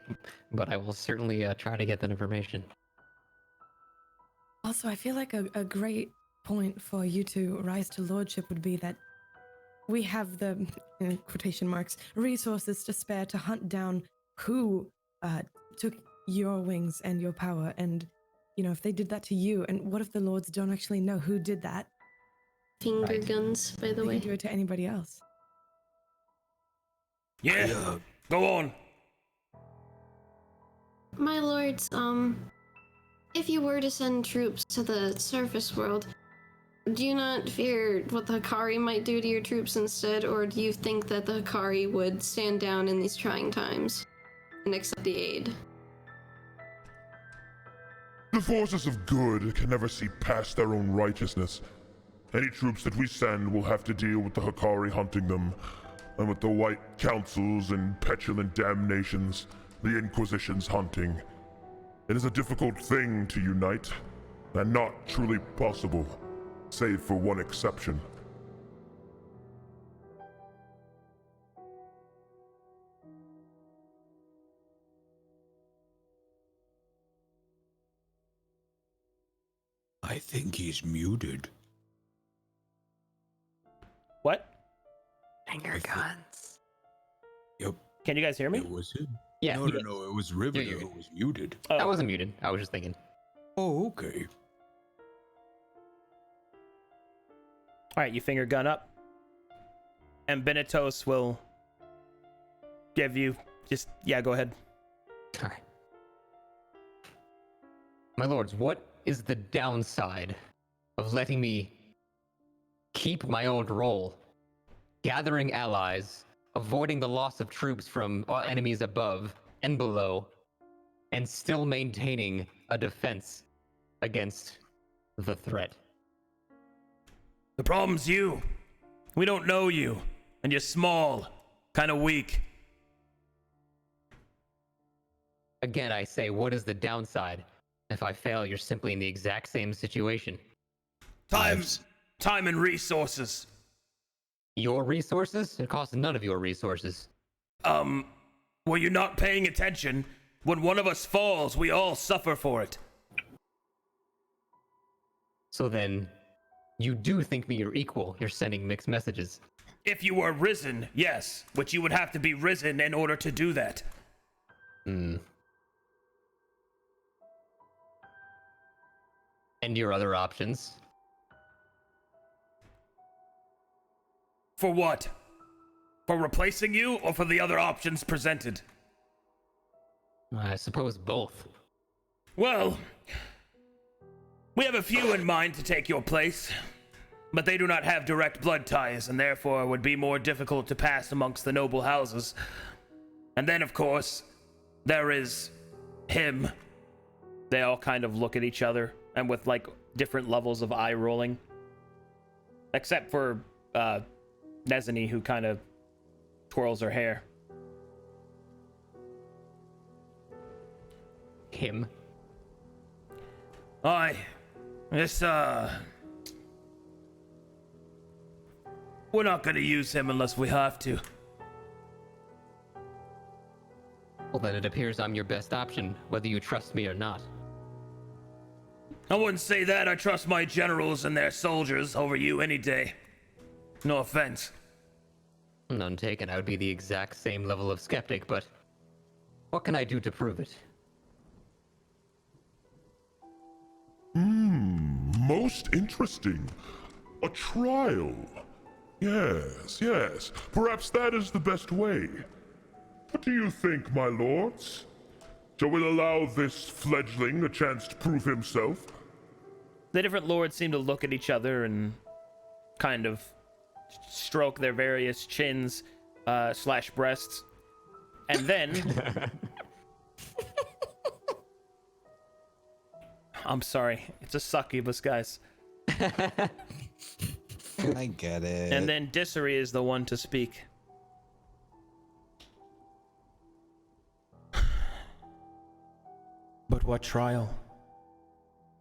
but I will certainly try to get that information. Also, I feel like a great point for you to rise to lordship would be that we have the, quotation marks, resources to spare to hunt down who took your wings and your power. And, if they did that to you, and what if the lords don't actually know who did that? Finger guns, by the They way. can do it to anybody else. Yeah, go on. My lords, if you were to send troops to the surface world, do you not fear what the Hikari might do to your troops instead, or do you think that the Hikari would stand down in these trying times and accept the aid? The forces of good can never see past their own righteousness. Any troops that we send will have to deal with the Hikari hunting them, and with the White Councils and petulant damnations, the Inquisition's hunting. It is a difficult thing to unite, and not truly possible, save for one exception. I think he's muted. What? Finger guns. Yep. Can you guys hear me? It was him. Yeah. No, it was River who was muted. Oh. I wasn't muted. I was just thinking. Oh, okay. All right, you finger gun up. And Benetos will give you go ahead. All right. My lords, what is the downside of letting me keep my old role, gathering allies, avoiding the loss of troops from enemies above and below, and still maintaining a defense against the threat? The problem's you. We don't know you. And you're small. Kind of weak. Again, I say, what is the downside? If I fail, you're simply in the exact same situation. Time and resources. Your resources? It costs none of your resources. Were you not paying attention? When one of us falls, we all suffer for it. So then, you do think me your equal. You're sending mixed messages. If you were risen, yes. Which you would have to be risen in order to do that. And your other options? For what? For replacing you, or for the other options presented? I suppose both. Well, we have a few in mind to take your place, but they do not have direct blood ties, and therefore would be more difficult to pass amongst the noble houses. And then, of course, there is him. They all kind of look at each other, and with, different levels of eye rolling. Except for, Nezani, who kind of twirls her hair. Him? We're not gonna use him unless we have to. Well, then it appears I'm your best option, whether you trust me or not. I wouldn't say that. I trust my generals and their soldiers over you any day. No offense. None taken. I would be the exact same level of skeptic, but what can I do to prove it? Most interesting. A trial. Yes. Perhaps that is the best way. What do you think, my lords? Shall we allow this fledgling a chance to prove himself? The different lords seem to look at each other and kind of stroke their various chins / breasts. And then... I'm sorry. It's a succubus, guys. I get it. And then Dissery is the one to speak. But what trial?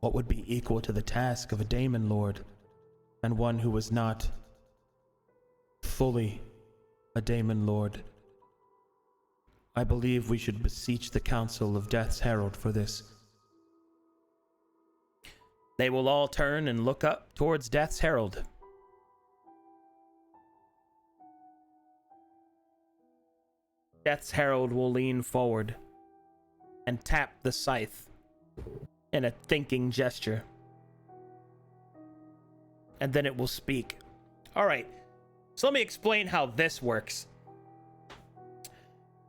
What would be equal to the task of a Daemon Lord, and one who was not fully a Daemon Lord? I believe we should beseech the Council of Death's Herald for this. They will all turn and look up towards Death's Herald. Death's Herald will lean forward and tap the scythe in a thinking gesture. And then it will speak. All right, so let me explain how this works.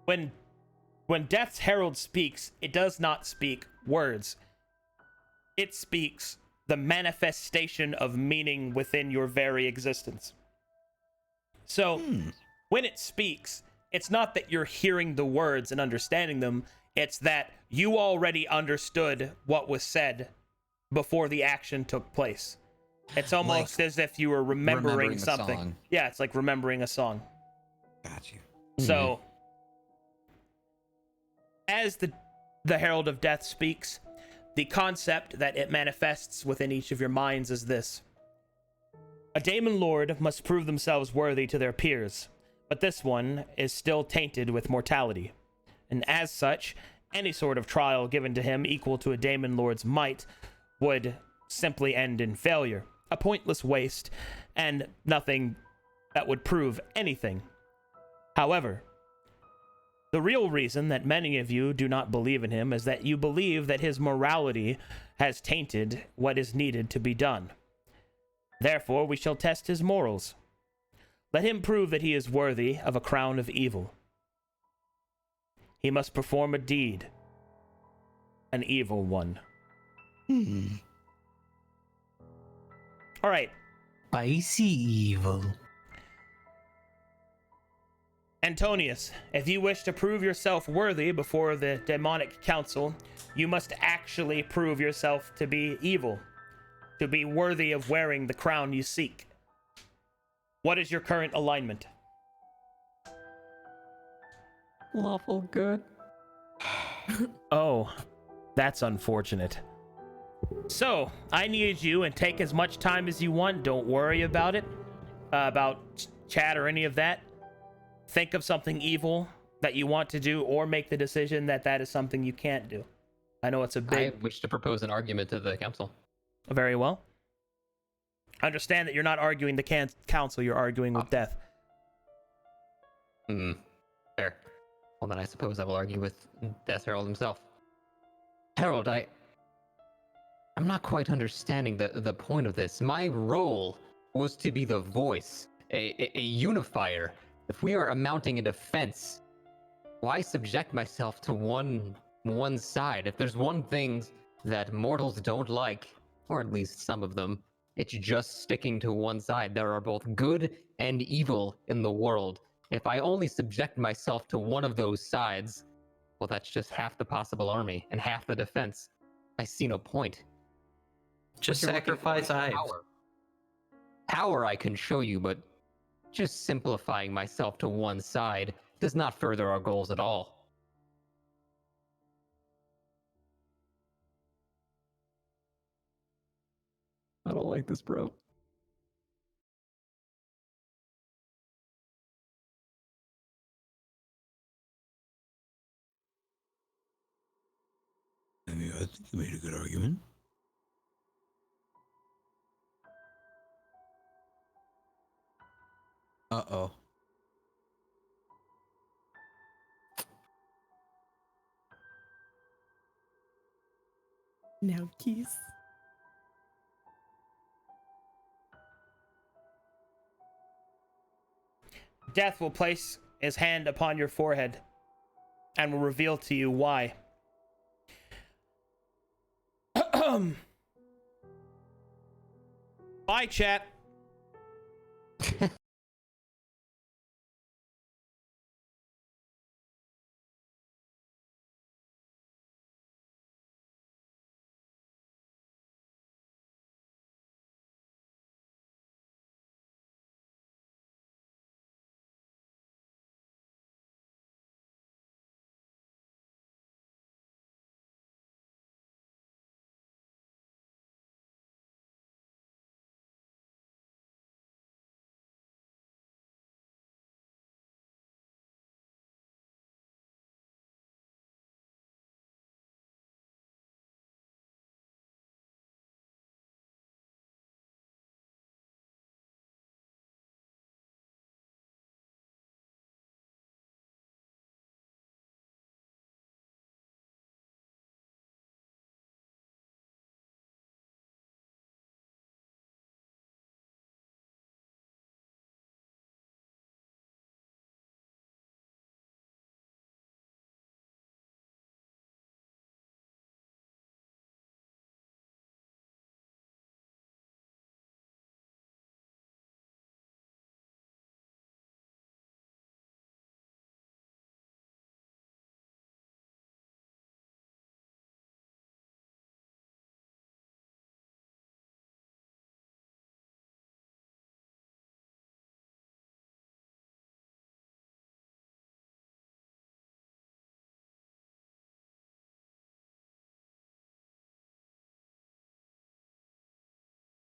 When Death's Herald speaks, it does not speak words. It speaks the manifestation of meaning within your very existence. So, when it speaks, it's not that you're hearing the words and understanding them, it's that you already understood what was said before the action took place. It's almost Like as if you were remembering a something. song. Yeah, it's like remembering a song. Got you. So, as the Herald of Death speaks, the concept that it manifests within each of your minds is this. A Daemon Lord must prove themselves worthy to their peers, but this one is still tainted with mortality. And as such, any sort of trial given to him equal to a Daemon Lord's might would simply end in failure, a pointless waste, and nothing that would prove anything. However, the real reason that many of you do not believe in him is that you believe that his morality has tainted what is needed to be done. Therefore, we shall test his morals. Let him prove that he is worthy of a crown of evil. He must perform a deed, an evil one. All right. Spicy evil. Antonius, if you wish to prove yourself worthy before the demonic council, you must actually prove yourself to be evil, to be worthy of wearing the crown you seek. What is your current alignment? Lawful good. Oh, that's unfortunate. So, I need you, and take as much time as you want. Don't worry about it, about chat or any of that. Think of something evil that you want to do, or make the decision that that is something you can't do. I know it's a big... I wish to propose an argument to the council. Very well. Understand that you're not arguing the council, you're arguing with death. Fair. Well, then I suppose I will argue with Death Herald himself. Herald, I'm not quite understanding the point of this. My role was to be the voice, a unifier. If we are mounting a defense, why subject myself to one side? If there's one thing that mortals don't like, or at least some of them, it's just sticking to one side. There are both good and evil in the world. If I only subject myself to one of those sides, well, that's just half the possible army and half the defense. I see no point. Just What you're looking for is sacrifice Ives. power. Power I can show you, but just simplifying myself to one side does not further our goals at all. I don't like this, bro. I mean, I think you made a good argument. Uh-oh. Now kiss. Death will place his hand upon your forehead and will reveal to you why. Bye, chat.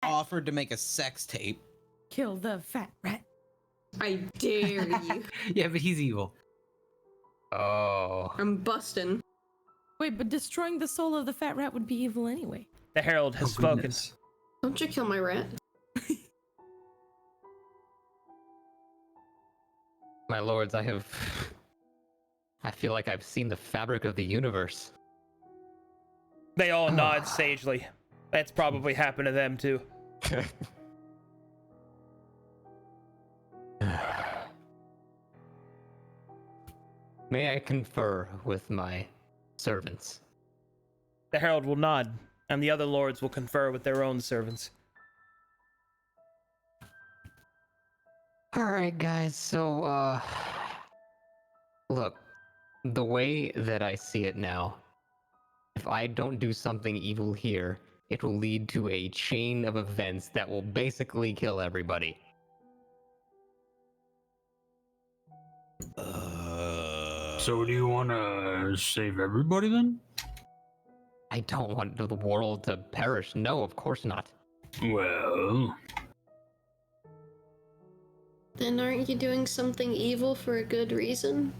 offered to make a sex tape. Kill the fat rat. I dare you. Yeah, but he's evil. Oh. I'm busting. Wait, but destroying the soul of the fat rat would be evil anyway. The Herald has Oh, spoken. goodness. Don't you kill my rat. My lords, I feel like I've seen the fabric of the universe. They all nod sagely. That's probably happened to them too. May I confer with my servants? The Herald will nod, and the other lords will confer with their own servants. Alright, guys, so, look, the way that I see it now, if I don't do something evil here, it will lead to a chain of events that will basically kill everybody. So do you want to save everybody then? I don't want the world to perish. No, of course not. Well, Then aren't you doing something evil for a good reason?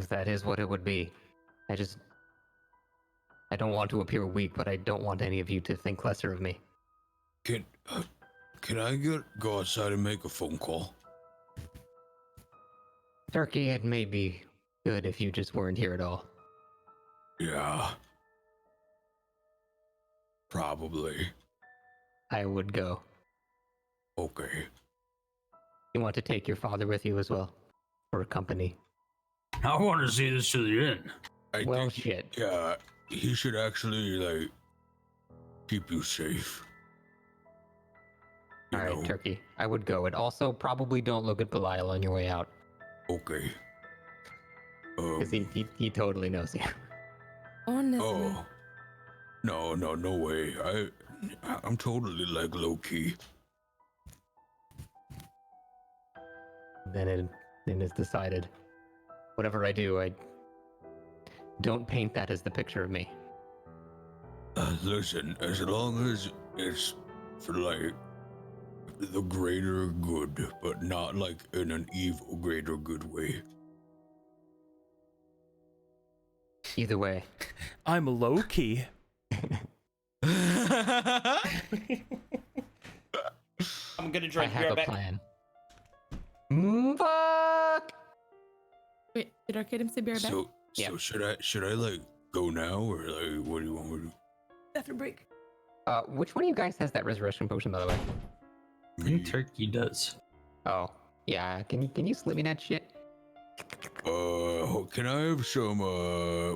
That is what it would be. I don't want to appear weak, but I don't want any of you to think lesser of me. can I go outside and make a phone call? Turkey, it may be good if you just weren't here at all. Yeah. Probably. I would go. Okay. You want to take your father with you as well? For company? I want to see this to the end. I Well, think, shit. yeah, he should actually, like, keep you safe. You Alright, know? Turkey. I would go. And also, probably don't look at Belial on your way out. Okay. Because he totally knows you. Honestly. Oh. No way. I'm totally, like, low-key. Then it's decided. Whatever I do, I don't paint that as the picture of me. Listen, as long as it's for, like, the greater good, but not, like, in an evil greater good way. Either way. I'm low key. I'm gonna I drink. Be have right a back. plan. Fuck! Wait, did Arcadum say be right back? So Yeah. should I like go now, or like what do you want me to do? After break. Which one of you guys has that resurrection potion, by the way? I think Turkey does. Oh, yeah. Can you slip me that shit? Can I have some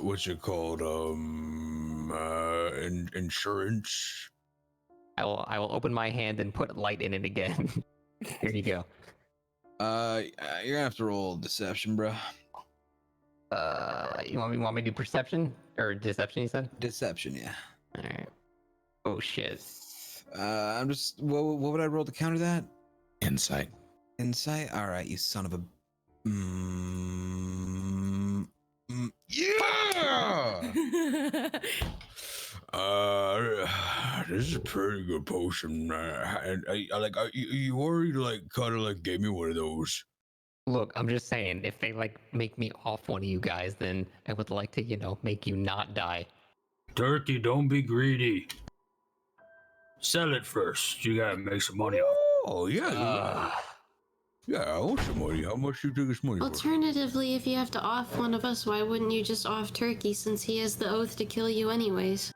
what's it called? Insurance. I will open my hand and put light in it again. Here you go. You're gonna have to roll deception, bro. You want me to do perception or deception? You said Deception, yeah. All right. Oh shit. I'm just. What would I roll to counter that? Insight. Insight. All right, you son of a. Yeah. This is a pretty good potion. And you already like kind of like gave me one of those. Look, I'm just saying, if they like make me off one of you guys, then I would like to, make you not die. Turkey, don't be greedy. Sell it first. You gotta make some money off. Oh yeah. Yeah, I want some money. How much you think it's money for? Alternatively, if you have to off one of us, why wouldn't you just off Turkey since he has the oath to kill you anyways?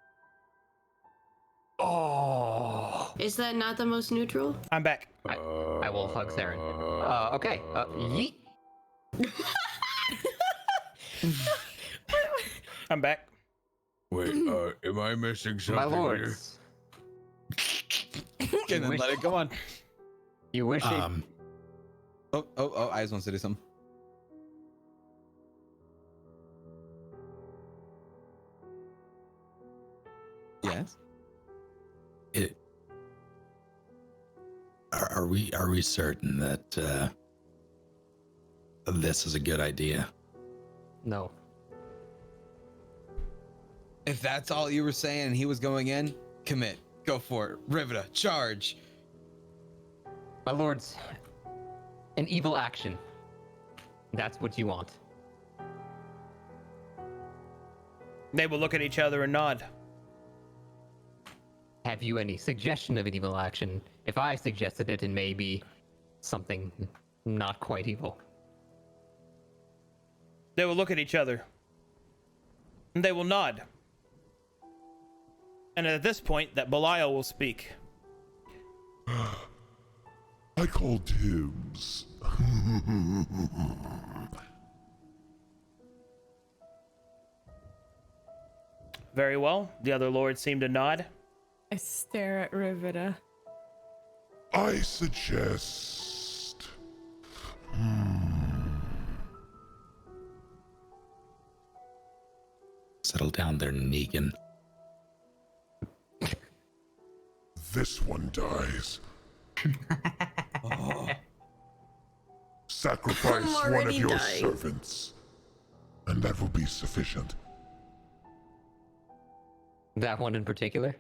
Oh. Is that not the most neutral? I'm back. I will hug Saren. Okay. Yeet. I'm back. Wait, am I missing something? My here? lords. Get in, let it go on. You wish it. Oh, Eyes wants to do something. Yes. Are we certain that this is a good idea? No. If that's all you were saying and he was going in, commit. Go for it. Rivida, charge. My lords, an evil action. That's what you want. They will look at each other and nod. Have you any suggestion of an evil action? If I suggested it, it may be something not quite evil. They will look at each other. And they will nod. And at this point, that Belial will speak. I call dibs. Very well. The other lords seem to nod. I stare at Rivida. I suggest... Settle down there, Negan. This one dies. Sacrifice I'm one of already your dying. servants, and that will be sufficient. That one in particular?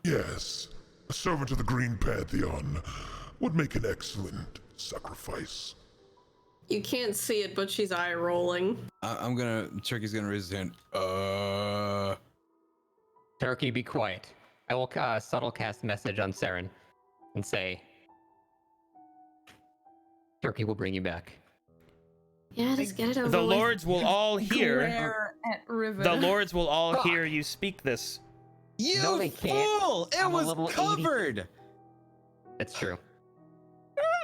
Yes, a servant of the Green Pantheon would make an excellent sacrifice. You can't see it, but she's eye rolling. Turkey's gonna raise his hand. Turkey, be quiet. I will subtle cast message on Saren and say, Turkey will bring you back. Yeah, just get it over The with. lords will all hear. Glare at Rivida. The lords will all hear you speak this. You No, they can't. fool! It I'm a was little covered. That's true.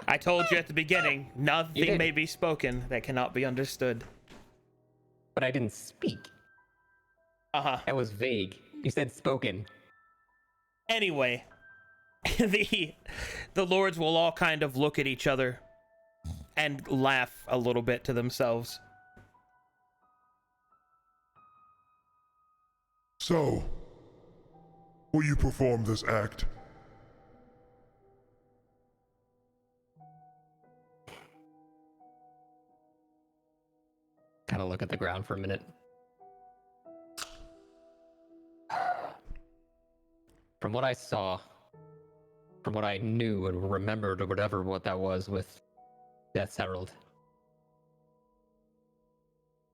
I told you at the beginning, You nothing did. may be spoken that cannot be understood. But I didn't speak. Uh-huh. That was vague. You said spoken. Anyway, the lords will all kind of look at each other and laugh a little bit to themselves. So, will you perform this act? Kind of look at the ground for a minute. From what I saw, from what I knew and remembered or whatever what that was with Death's Herald,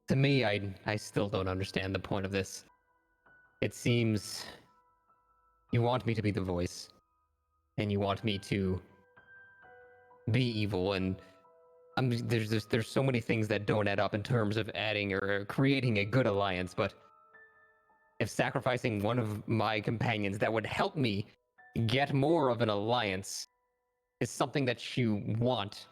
to me, I still don't understand the point of this. It seems you want me to be the voice, and you want me to be evil, and there's so many things that don't add up in terms of adding or creating a good alliance, but if sacrificing one of my companions that would help me get more of an alliance is something that you want,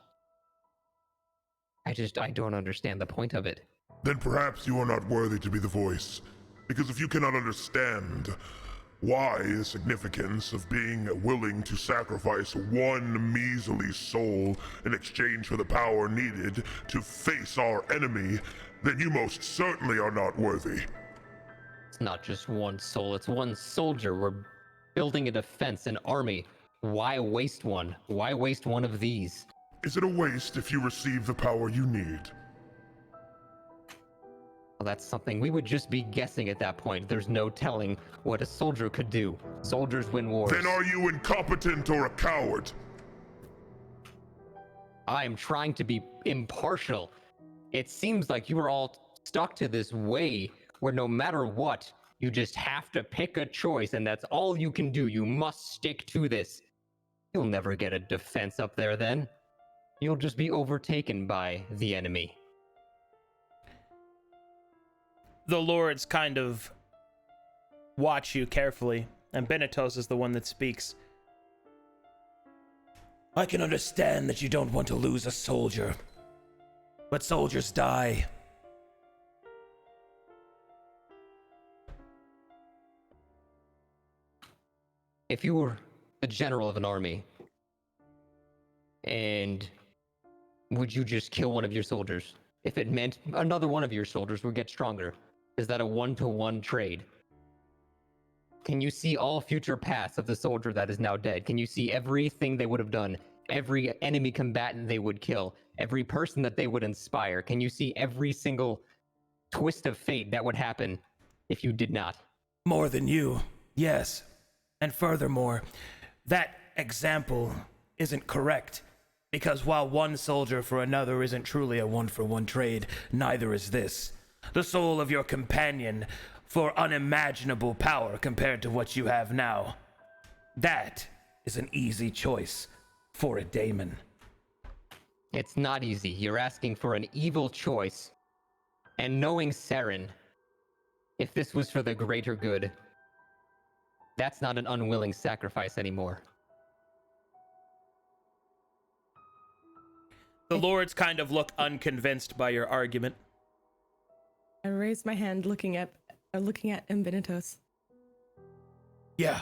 I don't understand the point of it. Then perhaps you are not worthy to be the voice. Because if you cannot understand why the significance of being willing to sacrifice one measly soul in exchange for the power needed to face our enemy, then you most certainly are not worthy. It's not just one soul, it's one soldier. We're building a defense, an army. Why waste one? Why waste one of these? Is it a waste if you receive the power you need? Well, that's something we would just be guessing at that point. There's no telling what a soldier could do. Soldiers win wars. Then are you incompetent or a coward? I am trying to be impartial. It seems like you are all stuck to this way where no matter what, you just have to pick a choice, and that's all you can do. You must stick to this. You'll never get a defense up there then. You'll just be overtaken by the enemy. The lords kind of watch you carefully, and Benetos is the one that speaks. I can understand that you don't want to lose a soldier, but soldiers die. If you were the general of an army, and would you just kill one of your soldiers? If it meant another one of your soldiers would get stronger, is that a one-to-one trade? Can you see all future paths of the soldier that is now dead? Can you see everything they would have done? Every enemy combatant they would kill? Every person that they would inspire? Can you see every single twist of fate that would happen if you did not. More than you, yes. And furthermore, that example isn't correct. Because while one soldier for another isn't truly a one-for-one trade, neither is this. The soul of your companion for unimaginable power compared to what you have now. That is an easy choice for a daemon. It's not easy. You're asking for an evil choice. And knowing Saren, if this was for the greater good, that's not an unwilling sacrifice anymore. The lords kind of look unconvinced by your argument. I raise my hand, looking at Invenitos. Yeah.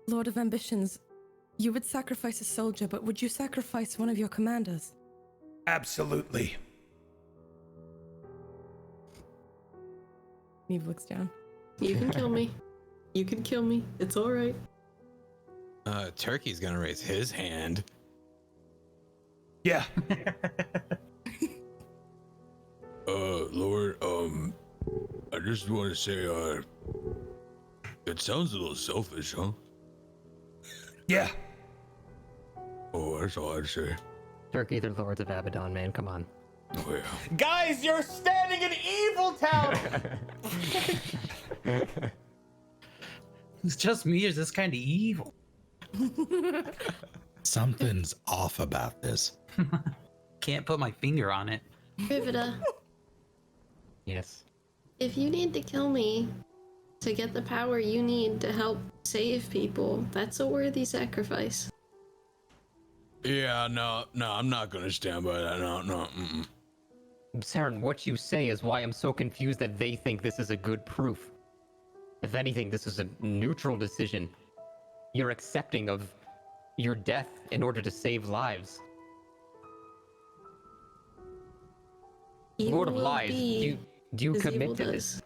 Lord of Ambitions, you would sacrifice a soldier, but would you sacrifice one of your commanders? Absolutely. Neve looks down. You can kill me. You can kill me. It's all right. Turkey's gonna raise his hand. Yeah. Lord, I just want to say, it sounds a little selfish, huh? Yeah. Oh, that's all I'd say. Turkey, they're lords of Abbadon, man. Come on. Oh, yeah. Guys, you're standing in Evil Town! It's just me, or is this kind of evil? Something's off about this. Can't put my finger on it. Rivida, Yes. if you need to kill me to get the power you need to help save people, that's a worthy sacrifice. Yeah, no, I'm not gonna stand by that. No. Mm-mm. Saren, what you say is why I'm so confused that they think this is a good proof. If anything, this is a neutral decision. You're accepting of your death in order to save lives. Evil Lord of will Lies, be do you as commit evil to does. this?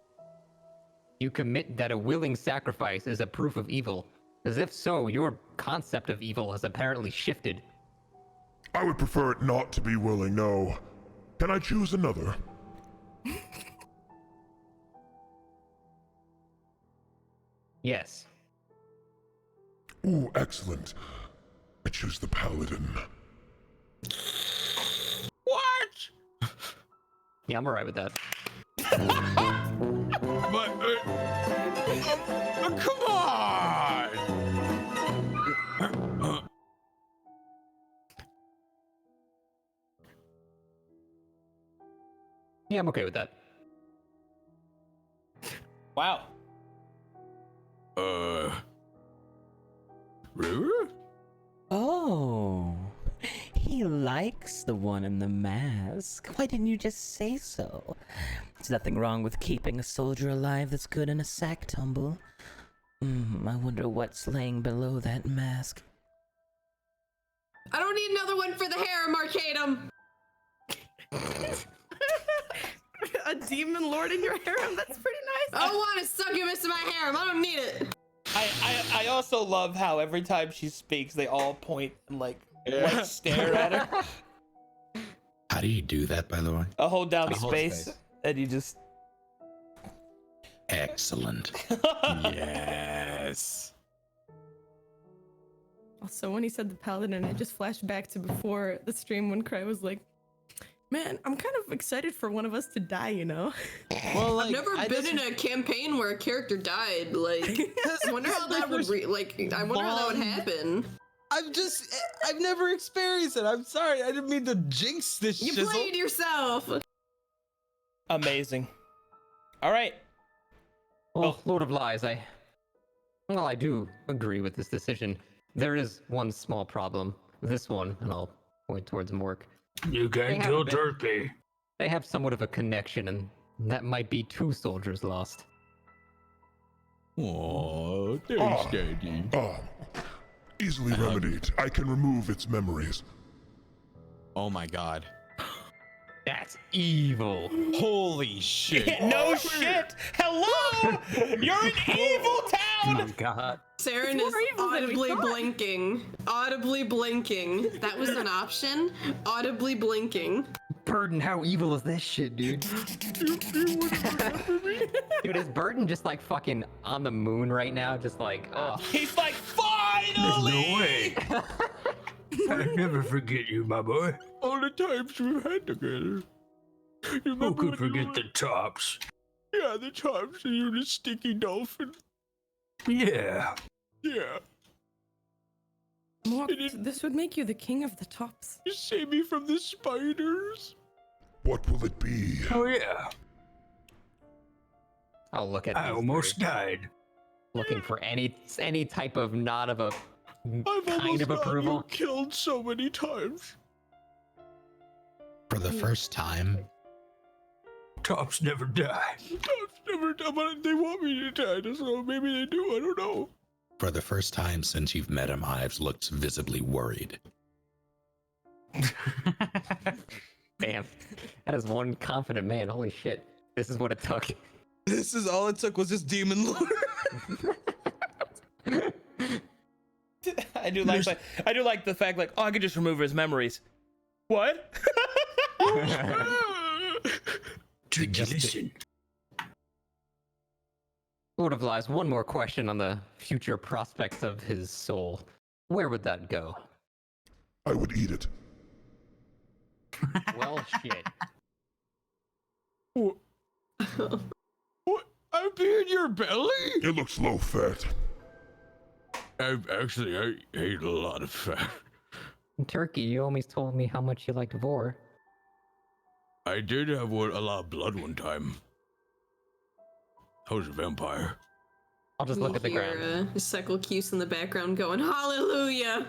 You commit that a willing sacrifice is a proof of evil. As if so, your concept of evil has apparently shifted. I would prefer it not to be willing, no. Can I choose another? Yes. Ooh, excellent. I choose the paladin. What? Yeah, I'm alright with that. But, come on! Yeah, I'm okay with that. Wow. River? Oh, he likes the one in the mask. Why didn't you just say so? There's nothing wrong with keeping a soldier alive that's good in a sack tumble. I wonder what's laying below that mask. I don't need another one for the harem, Arcadum! A demon lord in your harem? That's pretty nice. I don't want a succubus in my harem. I don't need it. I also love how every time she speaks, they all point and like stare at her. How do you do that, by the way? I hold down Hold space, space. and you just. Excellent. Yes. Also, when he said the paladin, I just flashed back to before the stream when Cryo was like, man, I'm kind of excited for one of us to die, you know? Well, like, I've never been in a campaign where a character died. Like, I wonder how that would I wonder how that would happen. I've never experienced it. I'm sorry. I didn't mean to jinx this You shizzle. played yourself. Amazing. All right. Well, Lord of Lies, I do agree with this decision. There is one small problem. This one, and I'll point towards Mork. You They can have kill a bit- Turkey. They have somewhat of a connection, and that might be 2 soldiers lost. Oh, there's Daddy. Easily remedied. I can remove its memories. Oh my god. That's evil. Holy shit. No shit. Hello. You're in Evil Oh Town. my god. Saren More is evil than we audibly thought. blinking. Audibly blinking. That was an option. Audibly blinking. Burden, how evil is this shit, dude? Dude, is Burden just like fucking on the moon right now? Just like, oh. He's like, finally! There's no way. I'll never forget you, my boy. All the times we've had together. You Who could forget the tops? Yeah, the tops, and you're the sticky dolphin. Yeah. Yeah. Mork, this would make you the king of the tops. You save me from the spiders. What will it be? Oh, yeah. I'll look at I these almost three, died. looking for any type of nod of a I've kind almost of got approval. you killed so many times. For the first time, Tops never die. Tops never die, but they want me to die, so maybe they do, I don't know. for the first time since you've met him, Ives looks visibly worried. Damn, that is one confident man. Holy shit, this is what it took. This is all it took was this demon lord. I do like the fact like, oh, I could just remove his memories. What? Listen. Lord of Lies, one more question on the future prospects of his soul. Where would that go? I would eat it. Well, shit. What? I'd be in your belly? It looks low fat. I ate a lot of fat. Turkey, you always told me how much you liked Vor. I did have a lot of blood one time. I was a vampire. I'll just look at the ground. Secalcuse in the background going, hallelujah!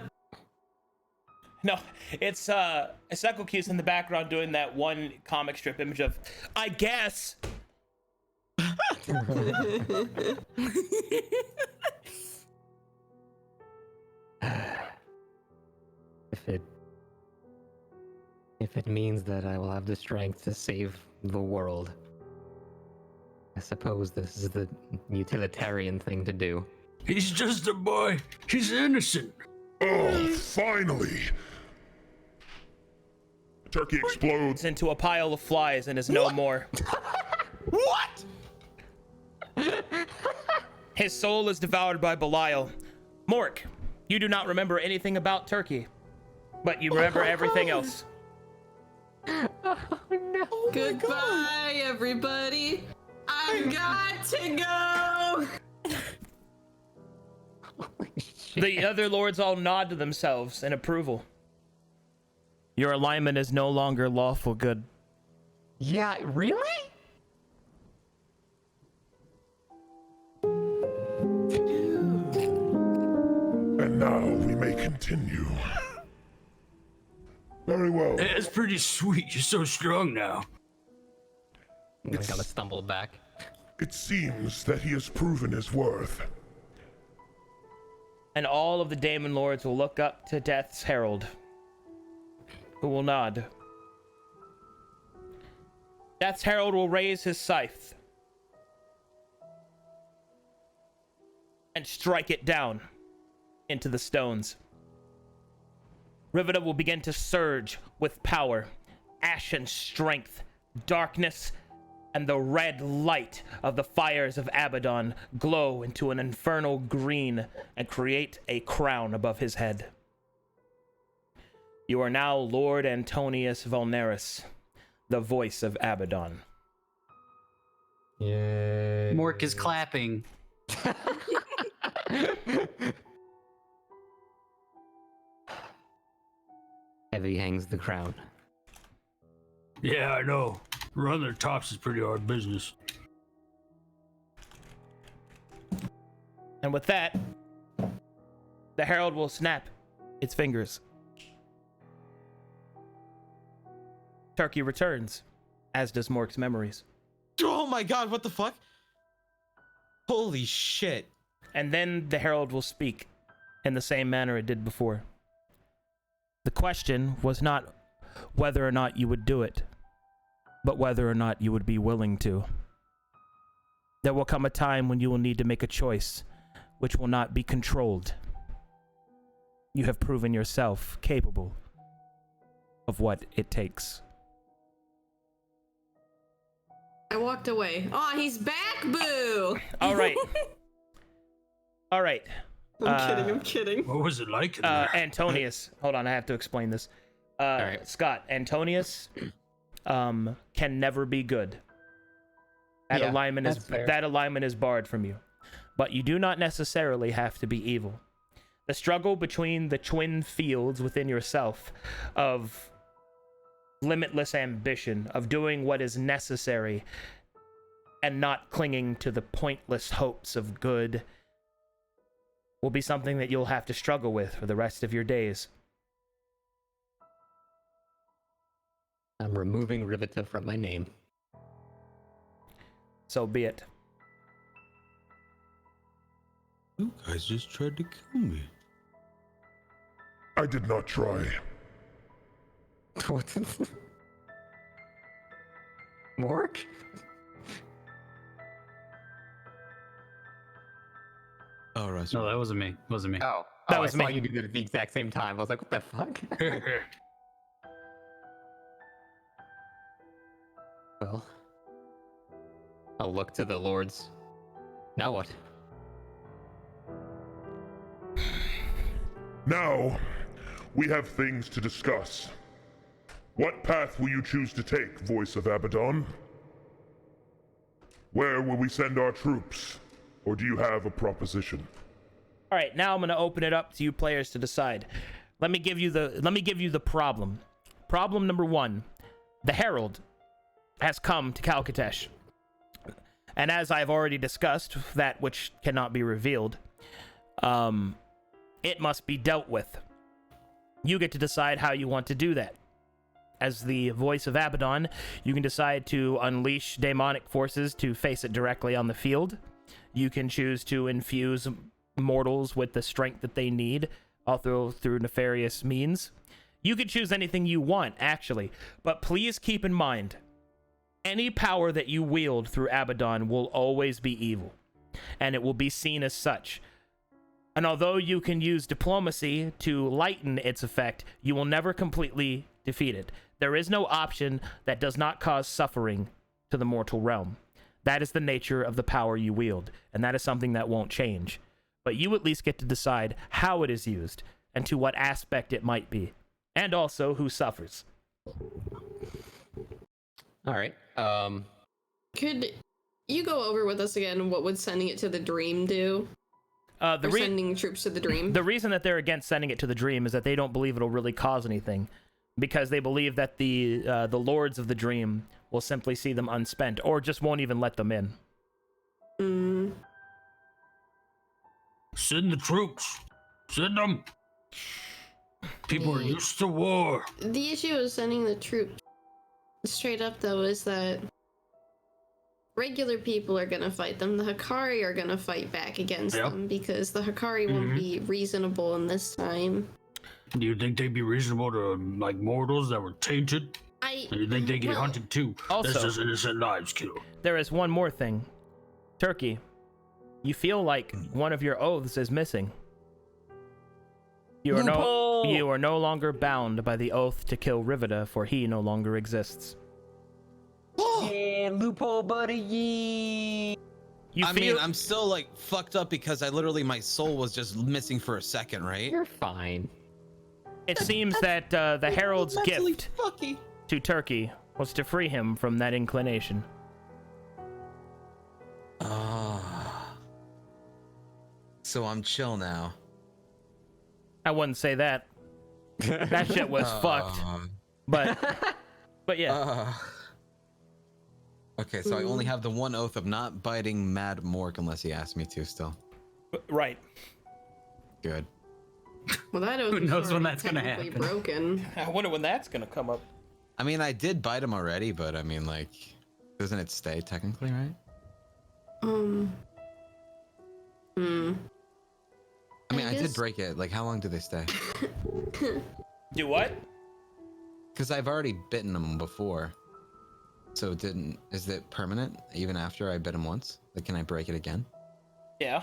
No, it's Secalcuse in the background doing that one comic strip image of, I guess. If it means that I will have the strength to save the world, I suppose this is the utilitarian thing to do. He's just a boy. He's innocent. Oh, finally! Turkey explodes. Into a pile of flies and is no more. What? His soul is devoured by Belial. Mork, you do not remember anything about Turkey, but you remember everything else. Oh no! Goodbye, everybody. I've got to go. The other lords all nod to themselves in approval. Your alignment is no longer lawful good. Yeah, really? And now we may continue. Very well. That's pretty sweet. You're so strong now. I gotta stumble back. It seems that he has proven his worth. And all of the Daemon Lords will look up to Death's Herald, who will nod. Death's Herald will raise his scythe and strike it down into the stones. Rivida will begin to surge with power, ashen strength, darkness, and the red light of the fires of Abbadon glow into an infernal green and create a crown above his head. You are now Lord Antonius Vulnerus, the voice of Abbadon. Yay. Mork is clapping. Heavy hangs the crown. Yeah, I know. Running their tops is pretty hard business. And with that, the herald will snap its fingers. Turkey returns, as does Mork's memories. Oh my god, what the fuck? Holy shit. And then the herald will speak in the same manner it did before. The question was not whether or not you would do it, but whether or not you would be willing to. There will come a time when you will need to make a choice which will not be controlled. You have proven yourself capable of what it takes. I walked away. Oh, he's back, boo! All right. All right. I'm kidding. What was it like in there? Antonius. Hold on, I have to explain this. right. Scott, Antonius can never be good. That Yeah, alignment is that's fair. that alignment is barred from you. But you do not necessarily have to be evil. The struggle between the twin fields within yourself of limitless ambition, of doing what is necessary and not clinging to the pointless hopes of good, will be something that you'll have to struggle with for the rest of your days. I'm removing Rivita from my name. So be it. You guys just tried to kill me. I did not try. Mork? Oh, Russ. No, that wasn't me. Wasn't me. Oh, That I was saw me. you do it at the exact same time. I was like, what the fuck? Well, I'll look to the lords. Now what? Now, we have things to discuss. What path will you choose to take, voice of Abbadon? Where will we send our troops? Or do you have a proposition? All right, now I'm going to open it up to you players to decide. Let me give you the problem. Problem number 1. The Herald has come to Kalkatesh. And as I've already discussed, that which cannot be revealed, it must be dealt with. You get to decide how you want to do that. As the voice of Abbadon, you can decide to unleash demonic forces to face it directly on the field. You can choose to infuse mortals with the strength that they need, although through nefarious means. You can choose anything you want, actually, but please keep in mind, any power that you wield through Abbadon will always be evil, and it will be seen as such. And although you can use diplomacy to lighten its effect, you will never completely defeat it. There is no option that does not cause suffering to the mortal realm. That is the nature of the power you wield, and that is something that won't change. But you at least get to decide how it is used, and to what aspect it might be, and also who suffers. All right. Could you go over with us again what would sending it to the dream do? Sending troops to the dream? The reason that they're against sending it to the dream is that they don't believe it'll really cause anything, because they believe that the lords of the dream will simply see them unspent, or just won't even let them in. Send the troops. Send them. People are used to war. The issue of sending the troops straight up, though, is that regular people are gonna fight them. The Hikari are gonna fight back against them, because the Hikari won't be reasonable in this time. Do you think they'd be reasonable to, like, mortals that were tainted? Do you think they get hunted too? Also, That's just innocent lives killed. There is one more thing. Turkey, you feel like one of your oaths is missing. You are no longer bound by the oath to kill Rivita, for he no longer exists. Yeah, loophole, buddy. I mean, I'm still like fucked up because my soul was just missing for a second, right? You're fine. It seems that the Herald's gift to Turkey was to free him from that inclination. So I'm chill now. I wouldn't say that. That shit was fucked. But yeah. Okay, so I only have the one oath of not biting Mad Mork unless he asks me to still. Right. Good. Well, that oath Who knows is when that's gonna technically happen? broken. I wonder when that's gonna come up. I mean, I did bite him already, but I mean, like, doesn't it stay technically, right? I mean, I did break it. Like, how long do they stay? Do what? Because I've already bitten them before. So is it permanent even after I bit him once? Like, can I break it again? Yeah.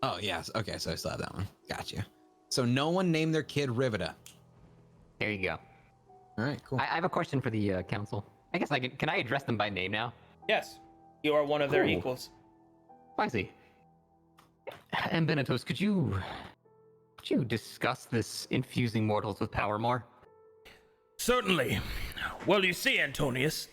Oh, yes. Okay, so I still have that one. Gotcha. So no one named their kid Rivita. There you go. All right, cool. I have a question for the council. I guess can I address them by name now? Yes, you are one of their Cool. equals. I see. And Benetos, could you discuss this infusing mortals with power more? Certainly. Well, you see, Antonius,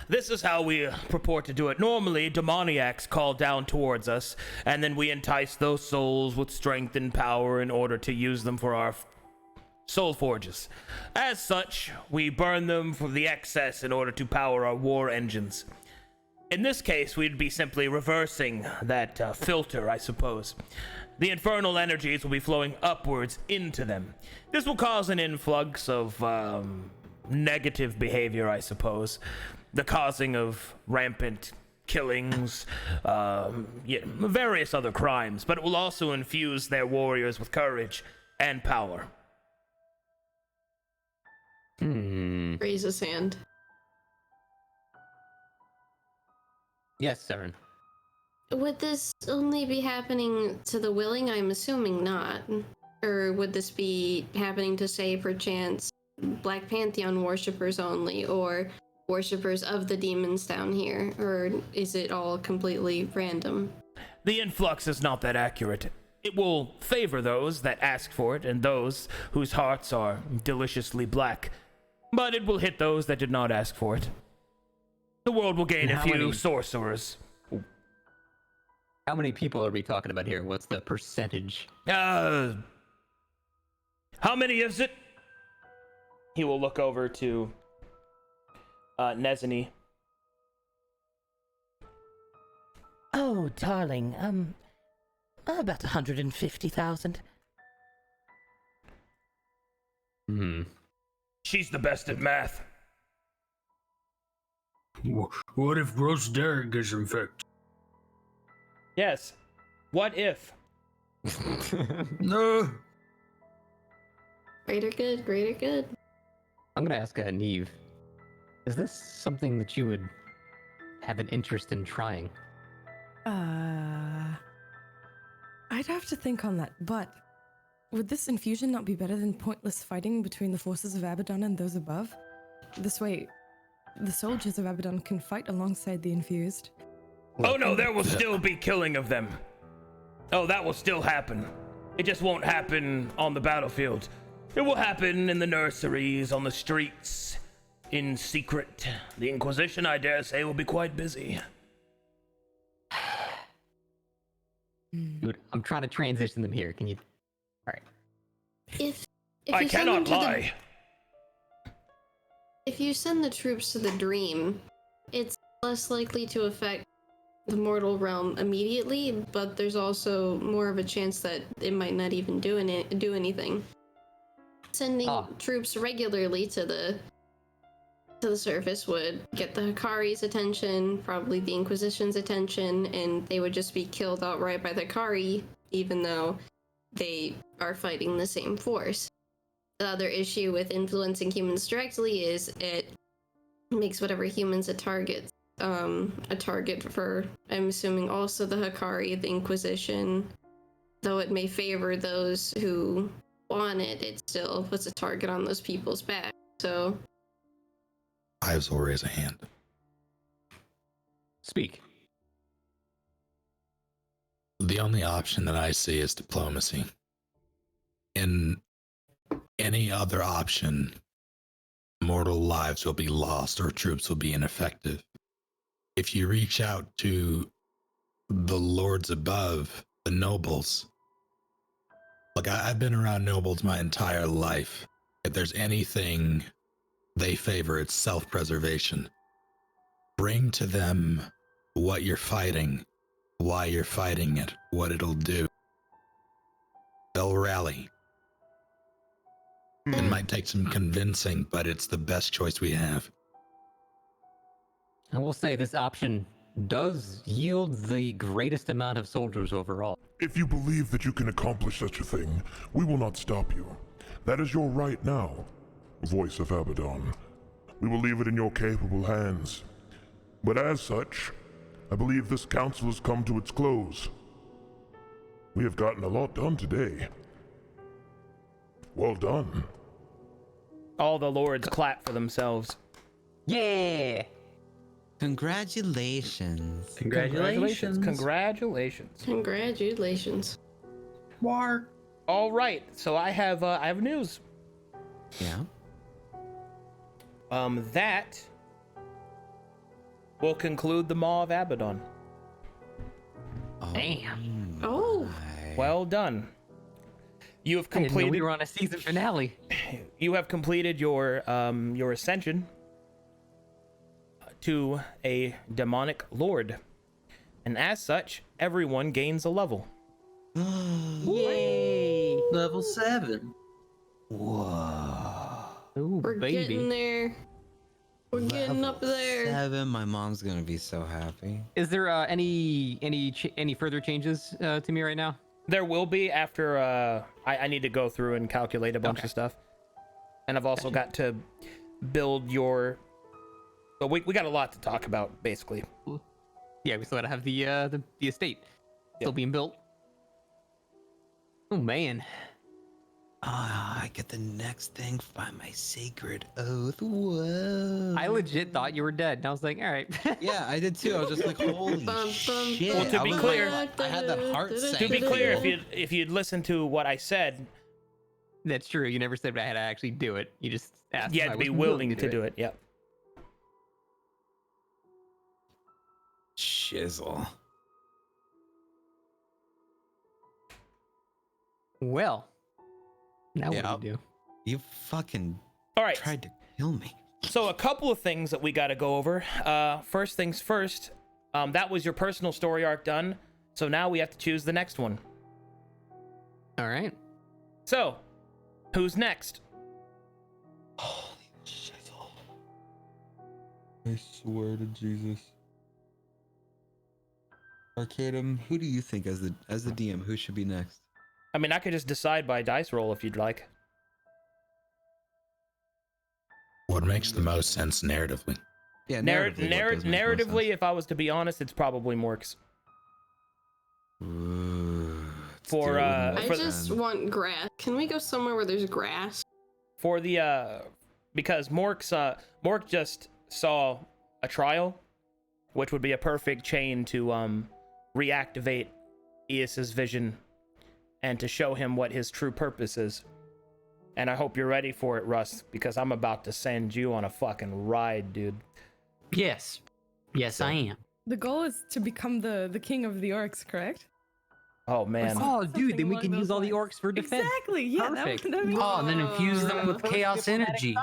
this is how we purport to do it. Normally, demoniacs call down towards us, and then we entice those souls with strength and power in order to use them for our soul forges. As such, we burn them for the excess in order to power our war engines. In this case, we'd be simply reversing that filter, I suppose. The infernal energies will be flowing upwards into them. This will cause an influx of negative behavior, I suppose. The causing of rampant killings, various other crimes, but it will also infuse their warriors with courage and power. Raise his hand. Yes, Saren. Would this only be happening to the willing? I'm assuming not. Or would this be happening to, say, perchance, Black Pantheon worshippers only, or worshippers of the demons down here? Or is it all completely random? The influx is not that accurate. It will favor those that ask for it and those whose hearts are deliciously black. But it will hit those that did not ask for it. The world will gain a few sorcerers. How many people are we talking about here? What's the percentage? How many is it? He will look over to Nezany. Oh, darling, about 150,000. She's the best at math. What if Gross Derek gets infected? Yes. What if? No. Greater good, greater good. I'm gonna ask Neve. Is this something that you would have an interest in trying? I'd have to think on that, but would this infusion not be better than pointless fighting between the forces of Abbadon and those above? This way, the soldiers of Abbadon can fight alongside the infused. Oh no, there will still be killing of them. Oh, that will still happen. It just won't happen on the battlefield. It will happen in the nurseries, on the streets, in secret. The Inquisition, I dare say, will be quite busy. Dude, I'm trying to transition them here. Can you? All right. If I you send them cannot to lie. If you send the troops to the Dream, it's less likely to affect the mortal realm immediately, but there's also more of a chance that it might not even do anything. Sending troops regularly to the surface would get the Hikari's attention, probably the Inquisition's attention, and they would just be killed outright by the Hikari, even though they are fighting the same force. The other issue with influencing humans directly is it makes whatever humans a target for, I'm assuming, also the Hikari, the Inquisition. Though it may favor those who want it, it still puts a target on those people's back. So Ives will raise a hand. Speak. The only option that I see is diplomacy. In any other option, mortal lives will be lost or troops will be ineffective. If you reach out to the lords above, the nobles, look, I've been around nobles my entire life. If there's anything they favor, it's self-preservation. Bring to them what you're fighting, why you're fighting it, what it'll do. They'll rally. It might take some convincing, but it's the best choice we have. I will say this option does yield the greatest amount of soldiers overall. If you believe that you can accomplish such a thing, we will not stop you. That is your right now, voice of Abbadon. We will leave it in your capable hands. But as such, I believe this council has come to its close. We have gotten a lot done today. Well done. All the lords clap for themselves. Yeah! Congratulations. Congratulations. Congratulations. Congratulations. Mark. All right, so I have news. Yeah. That will conclude the Maw of Abbadon. Damn. Oh. Well done. You have I didn't know completed. we were on a season finale. You have completed your ascension to a demonic lord, and as such, everyone gains a level. Yay! Level 7. Whoa. Ooh, We're baby. getting there. We're getting up there. 7. My mom's gonna be so happy. Is there any further changes to me right now? There will be after I need to go through and calculate a bunch of stuff, and I've also got to build your. But we got a lot to talk about, basically. Yeah, we still gotta have the estate still being built. Oh man. I get the next thing by my sacred oath. Whoa. I legit thought you were dead, and I was like, all right. Yeah, I did too. I was just like, holy shit. Well, to be I was clear, like, I had that heart to be clear, if you'd listened to what I said, That's true. You never said I had to actually do it. You just asked. you if had I to be was willing to do it. Yep. Shizzle. Well, now Yeah, what do you do? You fucking All right. tried to kill me. So a couple of things that we got to go over. First things first. That was your personal story arc done. So now we have to choose the next one. All right. So, who's next? Holy shizzle. I swear to Jesus. Arcadum, who do you think as the DM who should be next? I mean, I could just decide by dice roll if you'd like. What makes the most sense narratively? Yeah, narratively. what does make the most Narratively, if I was to be honest, it's probably Mork's. sense? Ooh, let's For, do it with I Mork just then. want grass. Can we go somewhere where there's grass? For the because Mork just saw a trial, which would be a perfect chain to reactivate Eos's vision and to show him what his true purpose is. And I hope you're ready for it, Russ, because I'm about to send you on a fucking ride, dude. Yes. Yes, I am. The goal is to become the king of the orcs, correct? Oh man. Oh, dude, Something then we along can use those all the lines. orcs for defense. Exactly. Yeah. Perfect. That would be Oh, and then infuse them with Oh. chaos energy.